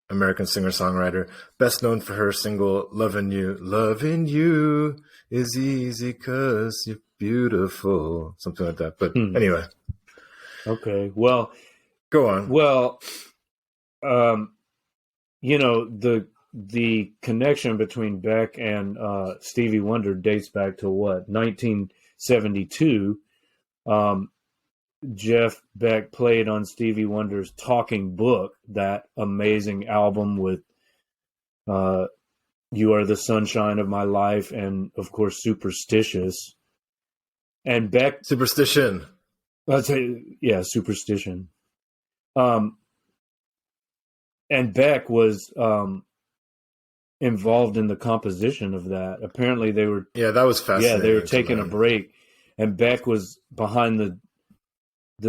American singer-songwriter, best known for her single "Lovin' You." Loving you is easy 'cause you're beautiful, something like that. But anyway, okay. Well, go on. Well, you know, the connection between Beck and Stevie Wonder dates back to what, 1972. Jeff Beck played on Stevie Wonder's Talking Book, that amazing album with You Are the Sunshine of My Life, and of course Superstitious. And Beck Superstition. I'd say, yeah, Superstition. And Beck was involved in the composition of that. Apparently they were that was fascinating. Yeah, they were taking a break, and Beck was behind the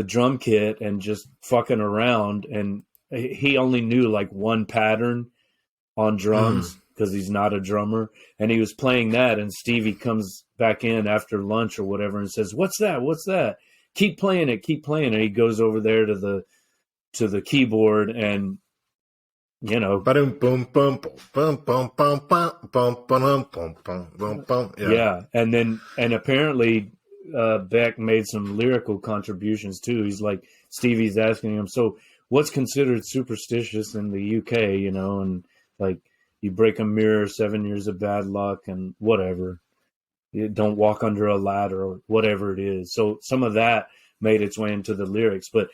drum kit and just fucking around, and he only knew like one pattern on drums because he's not a drummer, and he was playing that, and Stevie comes back in after lunch or whatever and says, what's that, keep playing it. And he goes over there to the keyboard, and you know, yeah. And apparently Beck made some lyrical contributions too. He's like, Stevie's asking him, so what's considered superstitious in the UK, you know, and like, you break a mirror, 7 years of bad luck and whatever. You don't walk under a ladder or whatever it is. So some of that made its way into the lyrics. But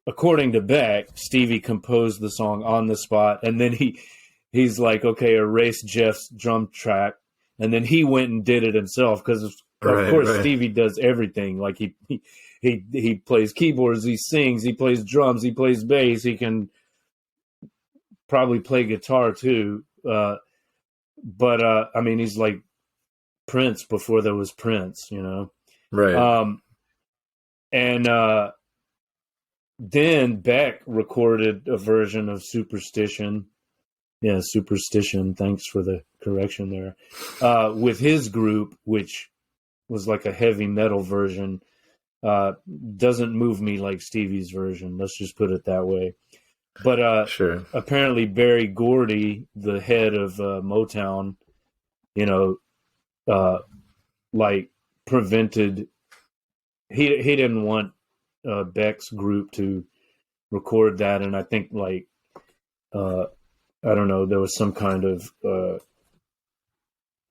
according to Beck, Stevie composed the song on the spot. And then he's like, okay, erase Jeff's drum track. And then he went and did it himself because, of course, Stevie does everything. Like he plays keyboards, he sings, he plays drums, he plays bass. He can probably play guitar too. But I mean, he's like Prince before there was Prince, you know? Right. And then Beck recorded a version of Superstition. Yeah, Superstition. Thanks for the correction there. With his group, which was like a heavy metal version. Doesn't move me like Stevie's version. Let's just put it that way. But sure. Apparently Barry Gordy, the head of Motown, you know, like prevented. He didn't want Beck's group to record that, and I think like I don't know, there was some kind of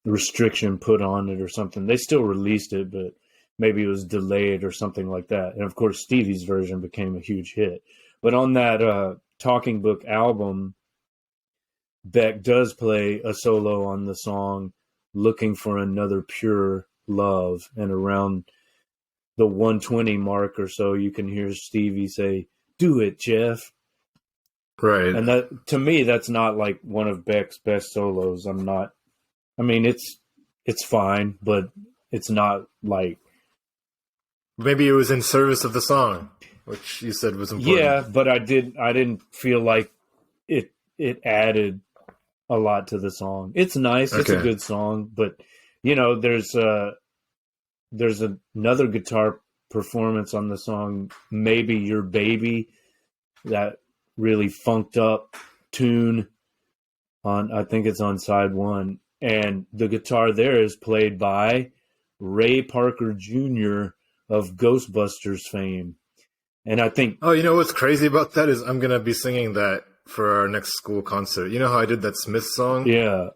restriction put on it or something. They still released it, but maybe it was delayed or something like that. And of course, Stevie's version became a huge hit. But on that Talking Book album, Beck does play a solo on the song Looking for Another Pure Love. And around the 120 mark or so, you can hear Stevie say, "Do it, Jeff." Right. And that, to me, that's not like one of Beck's best solos. I mean, it's fine, but it's not like. Maybe it was in service of the song, which you said was important. Yeah, but I didn't feel like it added a lot to the song. It's nice. Okay. It's a good song, but you know, there's another guitar performance on the song Maybe Your Baby, that really funked up tune on, I think it's on side one, and the guitar there is played by Ray Parker Jr. of Ghostbusters fame. And I think... Oh, you know what's crazy about that is I'm going to be singing that for our next school concert. You know how I did that Smith song? Yeah.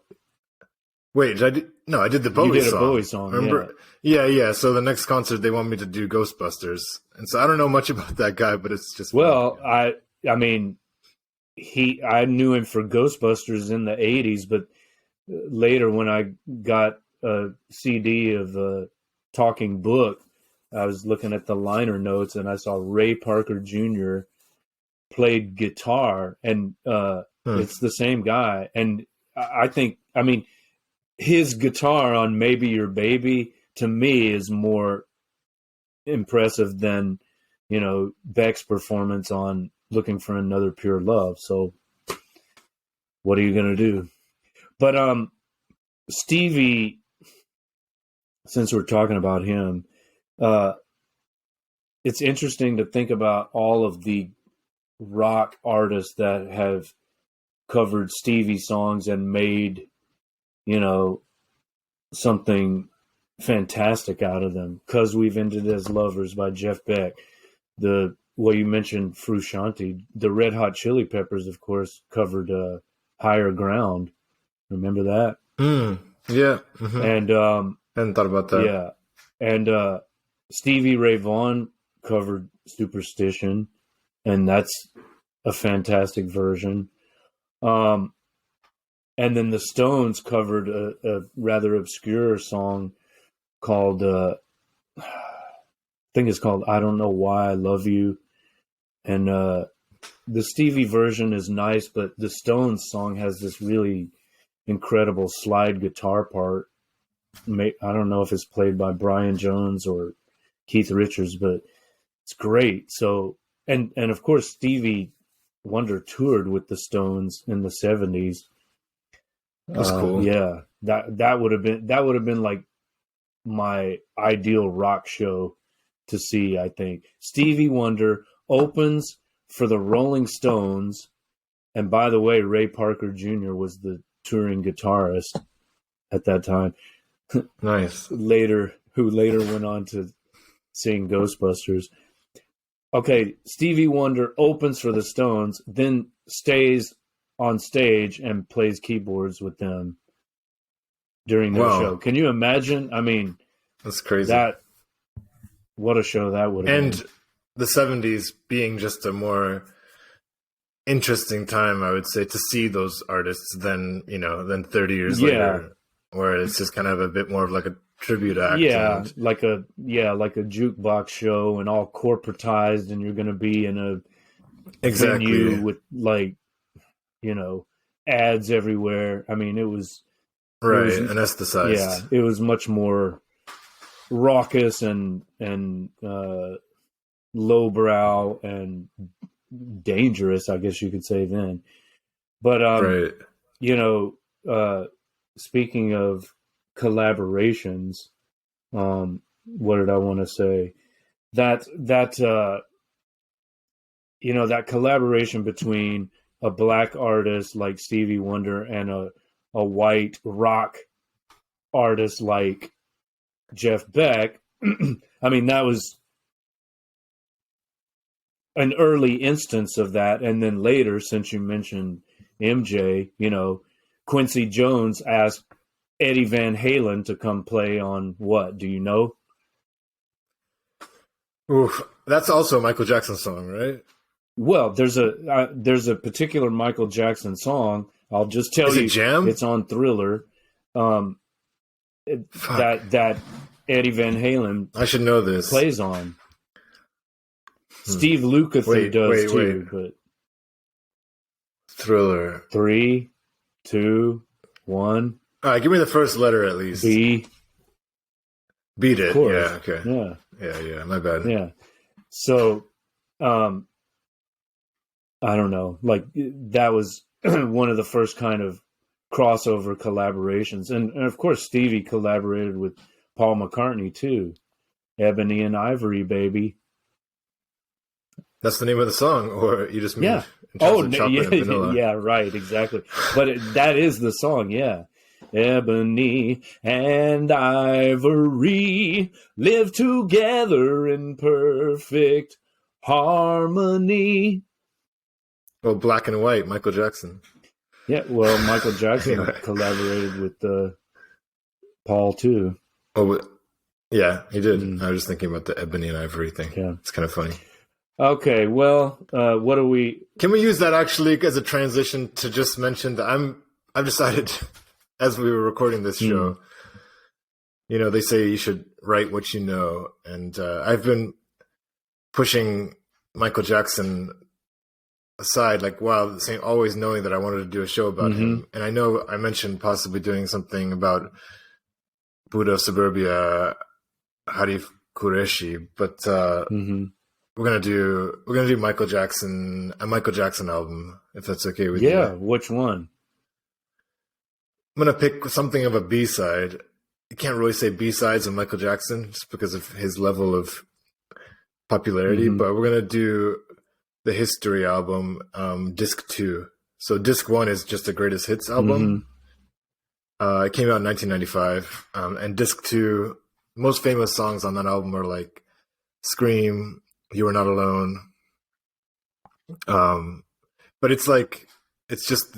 Wait, I did the Bowie song. You did a Bowie song, remember? Yeah. So the next concert, they want me to do Ghostbusters. And so I don't know much about that guy, but it's just... Well, I mean, I knew him for Ghostbusters in the 80s, but later when I got a CD of the Talking Book, I was looking at the liner notes and I saw Ray Parker Jr. played guitar, and it's the same guy. And I think, I mean, his guitar on Maybe Your Baby, to me, is more impressive than, you know, Beck's performance on Looking for Another Pure Love. So what are you going to do? But Stevie, since we're talking about him, it's interesting to think about all of the rock artists that have covered Stevie songs and made, you know, something fantastic out of them. 'Cause We've Ended as Lovers by Jeff Beck. You mentioned Frusciante. The Red Hot Chili Peppers, of course, covered Higher Ground. Remember that? Yeah. Mm-hmm. And hadn't thought about that. Yeah. And Stevie Ray Vaughan covered Superstition, and that's a fantastic version. And then the Stones covered a rather obscure song called, I think it's called I Don't Know Why I Love You. And the Stevie version is nice, but the Stones song has this really incredible slide guitar part. I don't know if it's played by Brian Jones or Keith Richards, but it's great. So, and of course, Stevie Wonder toured with the Stones in the 70s. That's cool. Yeah, that would have been like my ideal rock show to see. I think Stevie Wonder opens for the Rolling Stones, and by the way, Ray Parker Jr. was the touring guitarist at that time. Nice. Later who later went on to sing Ghostbusters. Okay, Stevie Wonder opens for the Stones, then stays on stage and plays keyboards with them during their show. Can you imagine? I mean, that's crazy. What a show that would have been. And the 70s being just a more interesting time, I would say, to see those artists than 30 years later, where it's just kind of a bit more of like a tribute act. Yeah, like a jukebox show and all corporatized, and you're going to be in a venue with ads everywhere. I mean, it was anesthetized. Yeah, it was much more raucous and lowbrow and dangerous, I guess you could say then. But speaking of collaborations, what did I want to say? That collaboration between a black artist like Stevie Wonder and a white rock artist like Jeff Beck, I mean, that was an early instance of that. And then later, since you mentioned MJ, Quincy Jones asked Eddie Van Halen to come play on what? Do you know? Oof, that's also a Michael Jackson song, right? Well, there's a particular Michael Jackson song. I'll just tell you, Jam? It's on Thriller. That Eddie Van Halen, I should know this, plays on. Steve Lukather does too. But Thriller. 3, 2, 1. All right, give me the first letter at least. B. Beat it. Of course. Yeah. Okay. Yeah. My bad. Yeah. So, I don't know. Like that was one of the first kind of crossover collaborations, and of course Stevie collaborated with Paul McCartney too. Ebony and Ivory, baby. That's the name of the song, or you just mean yeah. Yeah, right, exactly. But that is the song, yeah. Ebony and ivory live together in perfect harmony. Oh, Black and White, Michael Jackson. Yeah, well, Michael Jackson collaborated with Paul too. Oh, yeah, he did. I was just thinking about the Ebony and Ivory thing. Yeah, it's kind of funny. Okay, well, what do we... Can we use that actually as a transition to just mention that I've decided, as we were recording this show, they say you should write what you know, and I've been pushing Michael Jackson aside, while always knowing that I wanted to do a show about him. And I know I mentioned possibly doing something about Buddha of Suburbia, Harif Qureshi, but we're gonna do Michael Jackson, a Michael Jackson album, if that's okay with you. Yeah, which one? I'm gonna pick something of a B-side. You can't really say B-sides of Michael Jackson just because of his level of popularity, but we're gonna do the History album, Disc 2. So Disc 1 is just the greatest hits album. It came out in 1995. And Disc 2, most famous songs on that album are like Scream, You Are Not Alone. But it's just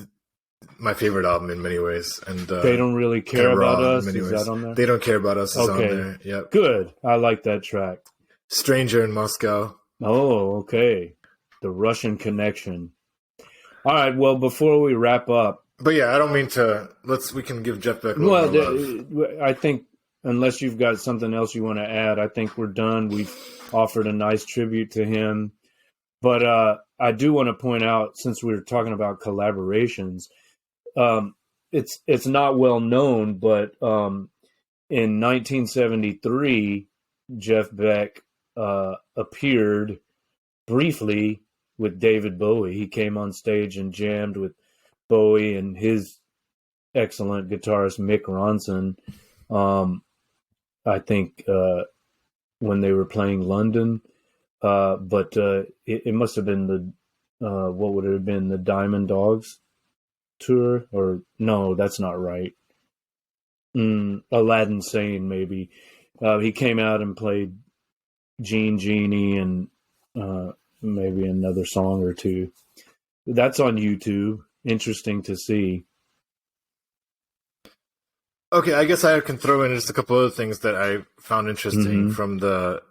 my favorite album in many ways. And They Don't Really Care About Us, is that on there? They Don't Care About Us is on there. Yep. Good. I like that track. Stranger in Moscow. Oh, okay. The Russian Connection. All right. Well, before we wrap up, but yeah, I don't mean to. We can give Jeff Beck a little more love. I think unless you've got something else you want to add, I think we're done. We've offered a nice tribute to him, but I do want to point out, since we were talking about collaborations, it's not well known, but in 1973, Jeff Beck appeared briefly with David Bowie. He came on stage and jammed with Bowie and his excellent guitarist Mick Ronson. I think when they were playing London, but it must have been what would it have been, the Diamond Dogs tour? Or no, that's not right. Aladdin Sane maybe. He came out and played Genie and maybe another song or two. That's on YouTube. Interesting to see. Okay, I guess I can throw in just a couple other things that I found interesting from the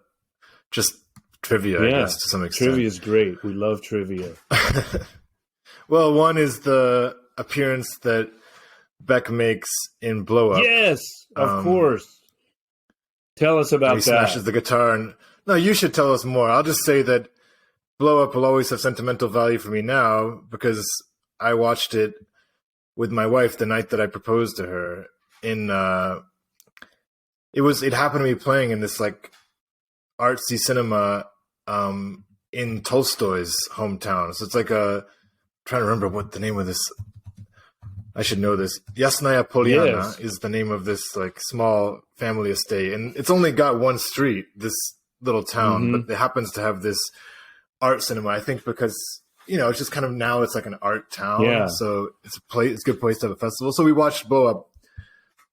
just trivia, I guess, to some extent. Trivia is great. We love trivia. Well, one is the appearance that Beck makes in Blow Up. Yes, of course. Tell us about he that. Smashes the guitar. And no, you should tell us more. I'll just say that Blow Up will always have sentimental value for me now because I watched it with my wife the night that I proposed to her. It happened to be playing in this like artsy cinema in Tolstoy's hometown. So it's like I'm trying to remember what the name of this. I should know this. Yasnaya Polyana is the name of this like small family estate, and it's only got one street. This little town, but it happens to have this art cinema. I think because it's just kind of now it's like an art town. Yeah. So it's a good place to have a festival. So we watched Blow Up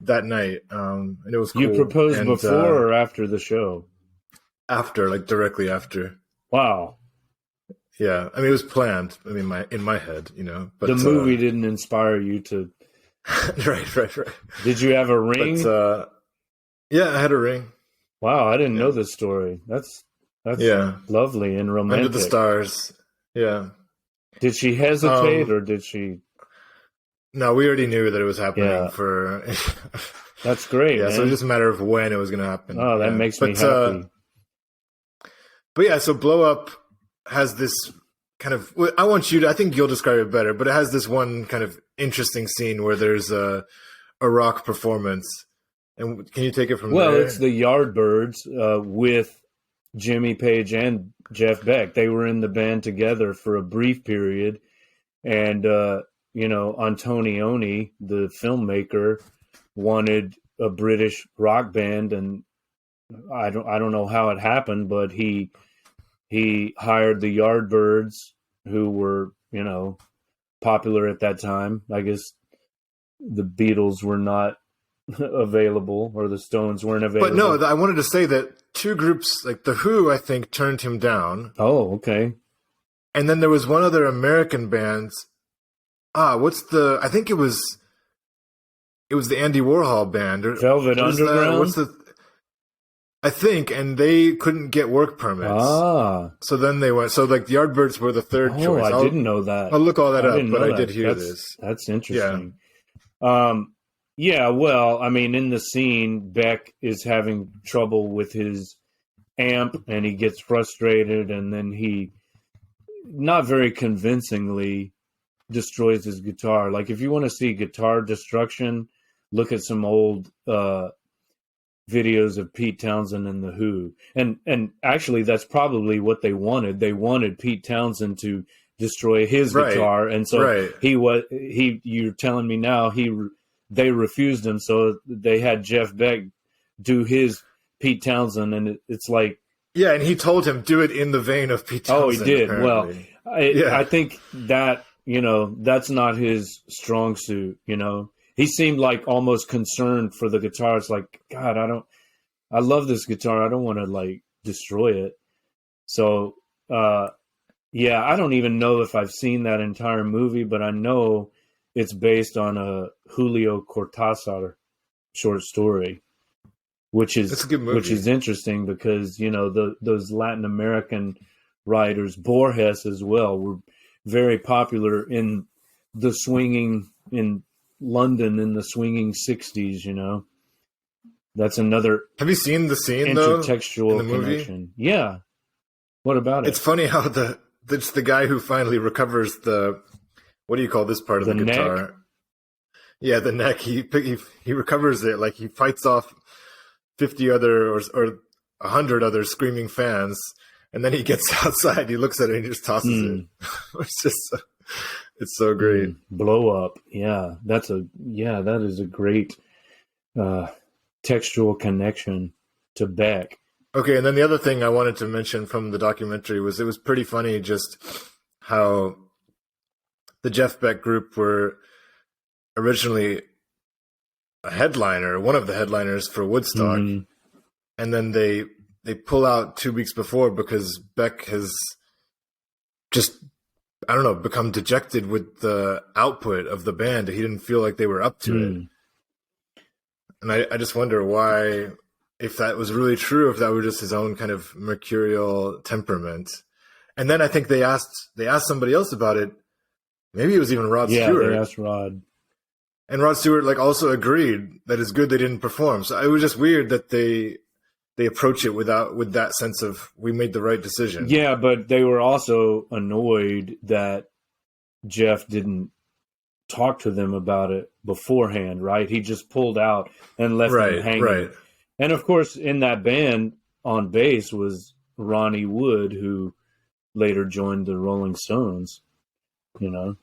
that night, and it was cool. You proposed before or after the show? After, like directly after. Wow. Yeah, I mean it was planned. I mean, in my head, But the movie didn't inspire you to. Right. Did you have a ring? But, yeah, I had a ring. Wow, I didn't know this story. That's lovely and romantic. Under the stars. Yeah. Did she hesitate or did she? No, we already knew that it was happening for. That's great. Yeah, man. so it was just a matter of when it was going to happen. Oh, that makes me happy. But yeah, so Blow Up has this kind of. I think you'll describe it better, but it has this one kind of interesting scene where there's a rock performance. And can you take it from there? Well, it's the Yardbirds with Jimmy Page and Jeff Beck. They were in the band together for a brief period. And, Antonioni, the filmmaker, wanted a British rock band. And I don't know how it happened, but he hired the Yardbirds, who were, popular at that time. I guess the Beatles were not available, or the Stones weren't available. But no, I wanted to say that two groups, like the Who, I think, turned him down. Oh, okay. And then there was one other American band. I think it was the Andy Warhol band. Velvet Underground? I think, and they couldn't get work permits. So then they went. So like the Yardbirds were the third choice. I didn't know that. I'll look all that up, but I did hear this. That's interesting. Yeah, well, I mean, in the scene, Beck is having trouble with his amp, and he gets frustrated, and then he, not very convincingly, destroys his guitar. Like, if you want to see guitar destruction, look at some old videos of Pete Townsend and the Who. And actually, that's probably what they wanted. They wanted Pete Townsend to destroy his guitar, and so you're telling me now they refused him, so they had Jeff Beck do his Pete Townsend, and it's like... Yeah, and he told him, do it in the vein of Pete Townsend. Oh, he did. Apparently. Well, I think that, that's not his strong suit, He seemed like almost concerned for the guitar. It's like, God, I love this guitar. I don't want to, like, destroy it. So, I don't even know if I've seen that entire movie, but I know it's based on a Julio Cortázar short story, which is interesting because those Latin American writers, Borges as well, were very popular in London in the swinging 60s. That's another. Have you seen the scene intertextual in the movie? Connection. Yeah. What about it? It's funny how it's the guy who finally recovers the. What do you call this part of the guitar? Neck? Yeah, the neck. He recovers it. Like he fights off 50 other or 100 other screaming fans, and then he gets outside. He looks at it and he just tosses it. It's just, it's so great. Blow Up. Yeah, that is a great textual connection to Beck. Okay, and then the other thing I wanted to mention from the documentary was it was pretty funny just how the Jeff Beck group were originally one of the headliners for Woodstock. and then they pull out 2 weeks before because Beck has just, I don't know, become dejected with the output of the band. He didn't feel like they were up to it. And I just wonder why, if that was really true, if that were just his own kind of mercurial temperament. And then I think they asked somebody else about it. Maybe it was even Rod Stewart. Yeah, they asked Rod. And Rod Stewart like also agreed that it's good they didn't perform. So it was just weird that they approach it with that sense of, we made the right decision. Yeah, but they were also annoyed that Jeff didn't talk to them about it beforehand, right? He just pulled out and left them hanging. Right. And of course, in that band on bass was Ronnie Wood, who later joined the Rolling Stones, you know.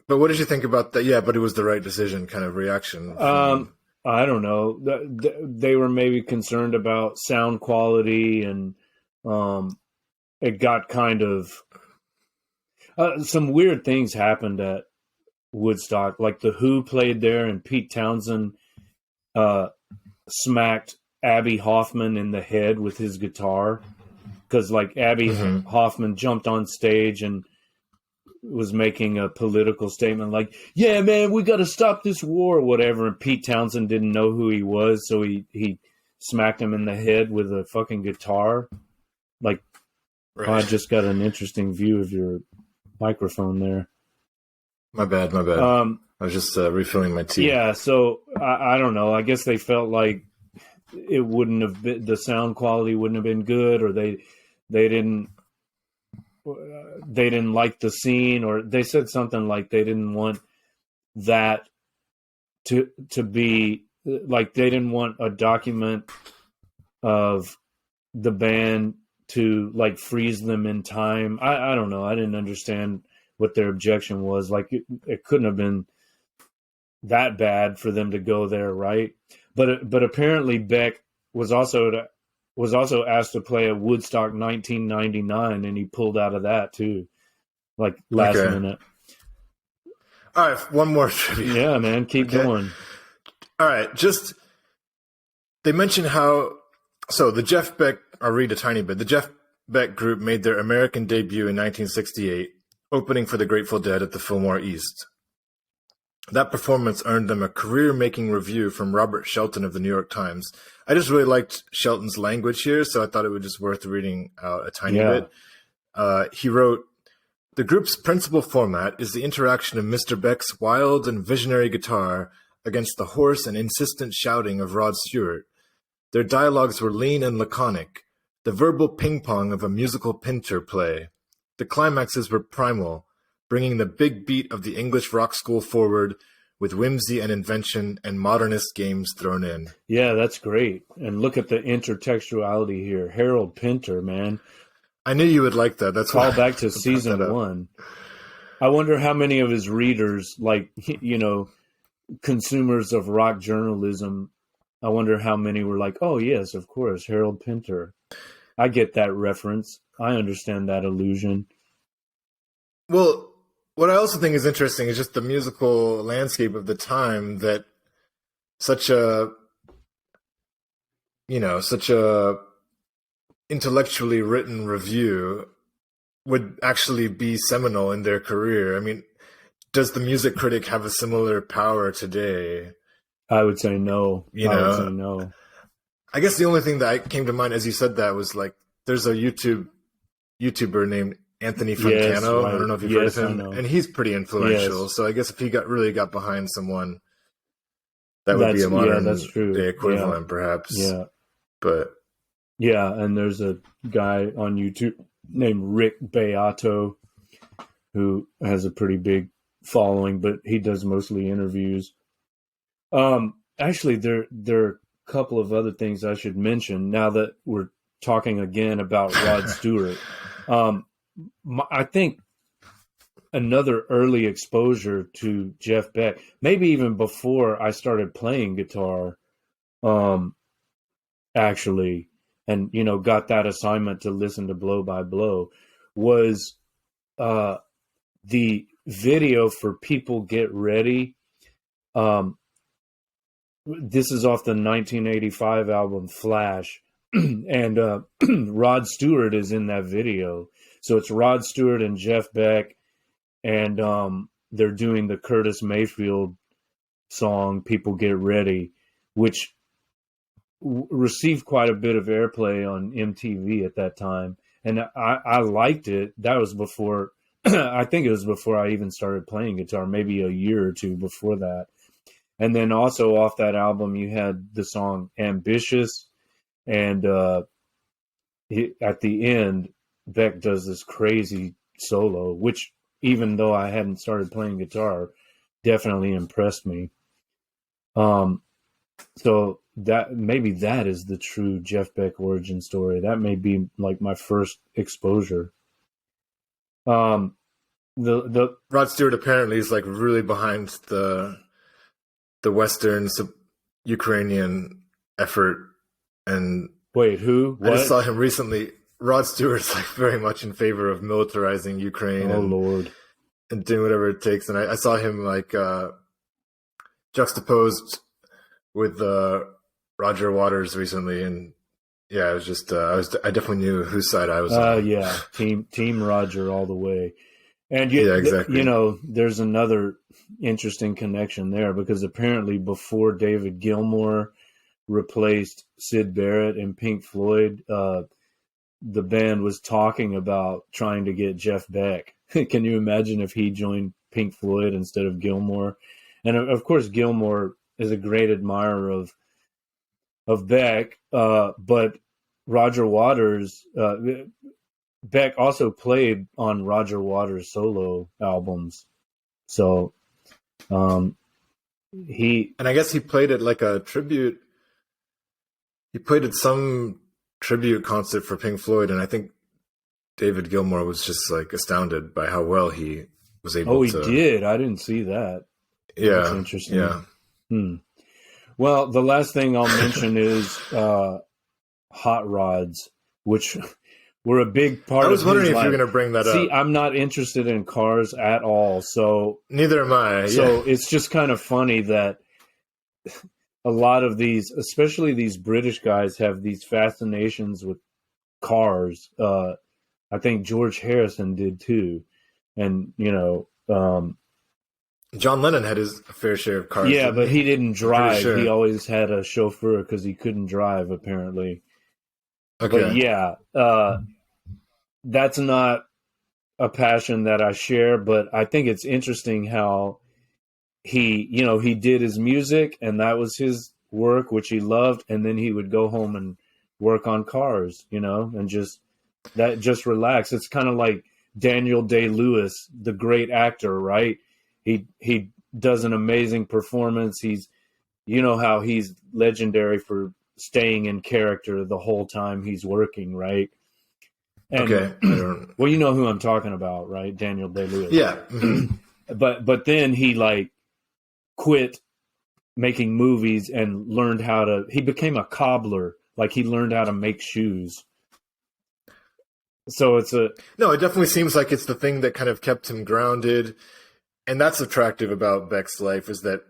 But what did you think about that? Yeah, but it was the right decision kind of reaction. I don't know. They were maybe concerned about sound quality, and it got kind of some weird things happened at Woodstock. Like the Who played there, and Pete Townsend smacked Abby Hoffman in the head with his guitar, because like Abby Hoffman jumped on stage and was making a political statement like, yeah, man, we got to stop this war or whatever. And Pete Townsend didn't know who he was. So he smacked him in the head with a fucking guitar. Like, I just got an interesting view of your microphone there. My bad. I was just refilling my tea. Yeah. So I don't know. I guess they felt like it wouldn't have been, the sound quality wouldn't have been good, or they didn't like the scene, or they said something like they didn't want that to be like, they didn't want a document of the band to like freeze them in time. I don't know. I didn't understand what their objection was. Like it couldn't have been that bad for them to go there, right? But apparently Beck was also asked to play at Woodstock 1999, and he pulled out of that too, like last minute. All right, one more trivia. Yeah, man, keep going. All right, just they mentioned how the Jeff Beck. I'll read a tiny bit. The Jeff Beck group made their American debut in 1968, opening for the Grateful Dead at the Fillmore East. That performance earned them a career-making review from Robert Shelton of the New York Times. I just really liked Shelton's language here, so I thought it was just worth reading out a tiny bit. He wrote, "The group's principal format is the interaction of Mr. Beck's wild and visionary guitar against the hoarse and insistent shouting of Rod Stewart. Their dialogues were lean and laconic, the verbal ping-pong of a musical pinter play. The climaxes were primal, bringing the big beat of the English rock school forward with whimsy and invention and modernist games thrown in." Yeah, that's great. And look at the intertextuality here. Harold Pinter, man. I knew you would like that. That's call back to season 1. I wonder how many of his readers, like, you know, consumers of rock journalism, I wonder how many were like, oh, yes, of course, Harold Pinter. I get that reference. I understand that allusion. Well, what I also think is interesting is just the musical landscape of the time, that such a intellectually written review would actually be seminal in their career. I mean, does the music critic have a similar power today? I would say no. I would say no. I guess the only thing that came to mind as you said that was like, there's a YouTuber named Anthony Francano. Yes, right. I don't know if you've heard of him, and he's pretty influential. Yes. So I guess if he really got behind someone, that would be a modern day equivalent, perhaps. Yeah, but and there's a guy on YouTube named Rick Beato who has a pretty big following, but he does mostly interviews. Actually, there are a couple of other things I should mention now that we're talking again about Rod Stewart. I think another early exposure to Jeff Beck, maybe even before I started playing guitar, actually, and, you know, got that assignment to listen to Blow by Blow, was the video for People Get Ready, this is off the 1985 album Flash, and Rod Stewart is in that video. So it's Rod Stewart and Jeff Beck, and they're doing the Curtis Mayfield song "People Get Ready," which received quite a bit of airplay on MTV at that time, and I liked it. That was before I think it was before I even started playing guitar, maybe a year or two before that. And then also off that album, you had the song "Ambitious," and at the end, Beck does this crazy solo, which, even though I hadn't started playing guitar, definitely impressed me. So maybe that is the true Jeff Beck origin story. That may be like my first exposure. The Rod Stewart apparently is like really behind the Western Ukrainian effort. And wait, who? What? I just saw him recently. Rod Stewart's like very much in favor of militarizing Ukraine. Oh, Lord. And doing whatever it takes. And I saw him like juxtaposed with Roger Waters recently, and yeah, it was just I definitely knew whose side I was on. Yeah, Team Roger all the way. And yeah, exactly. There's another interesting connection there, because apparently before David Gilmour replaced Syd Barrett in Pink Floyd, the band was talking about trying to get Jeff Beck. Can you imagine if he joined Pink Floyd instead of Gilmour? And of course, Gilmour is a great admirer of Beck, but Roger Waters, Beck also played on Roger Waters' solo albums. So and I guess he played at like a tribute. He played at some tribute concert for Pink Floyd, and I think David Gilmour was just like astounded by how well he was able to. Oh, he did. I didn't see that. Yeah. That's interesting. Yeah. Well, the last thing I'll mention is hot rods, which were a big part of his life. I was wondering if you're going to bring that up. See, I'm not interested in cars at all. So neither am I. So it's just kind of funny that a lot of these, especially these British guys, have these fascinations with cars. I think George Harrison did too. And, John Lennon had his fair share of cars. Yeah, but he didn't drive. Sure. He always had a chauffeur because he couldn't drive, apparently. Okay. But yeah, that's not a passion that I share, but I think it's interesting how he did his music, and that was his work, which he loved, and then he would go home and work on cars, and just relax. It's kind of like Daniel Day-Lewis, the great actor, right? He does an amazing performance. He's how he's legendary for staying in character the whole time he's working, right? And, okay. Well, you know who I'm talking about, right? Daniel Day-Lewis. Yeah. But then he quit making movies and learned he became a cobbler. Like, he learned how to make shoes. So no, it definitely seems like it's the thing that kind of kept him grounded. And that's attractive about Beck's life, is that,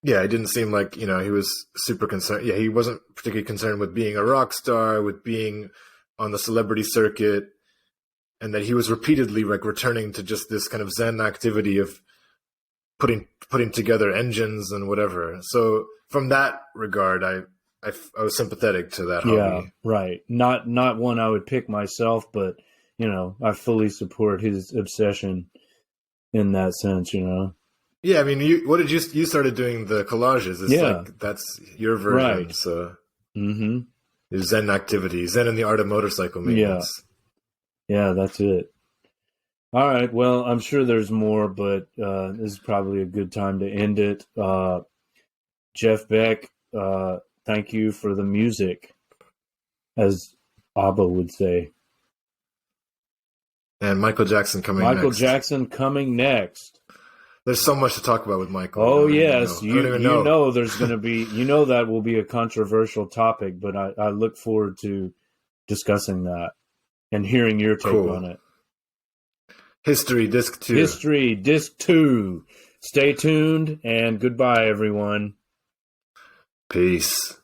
yeah, it didn't seem like, he was super concerned. Yeah, he wasn't particularly concerned with being a rock star, with being on the celebrity circuit, and that he was repeatedly returning to just this kind of Zen activity of putting together engines and whatever. So from that regard, I was sympathetic to that hobby. Yeah, right. Not one I would pick myself, but, I fully support his obsession in that sense, Yeah, I mean, you started doing the collages. It's like, that's your version. Right. So Zen activity, Zen and the art of motorcycle maintenance. Yeah, that's it. All right. Well, I'm sure there's more, but this is probably a good time to end it. Jeff Beck, thank you for the music, as Abba would say. And Michael Jackson coming next. There's so much to talk about with Michael. Oh, yes. You know there's going to be, that will be a controversial topic, but I look forward to discussing that and hearing your take on it. History Disc 2. History Disc 2. Stay tuned, and goodbye, everyone. Peace.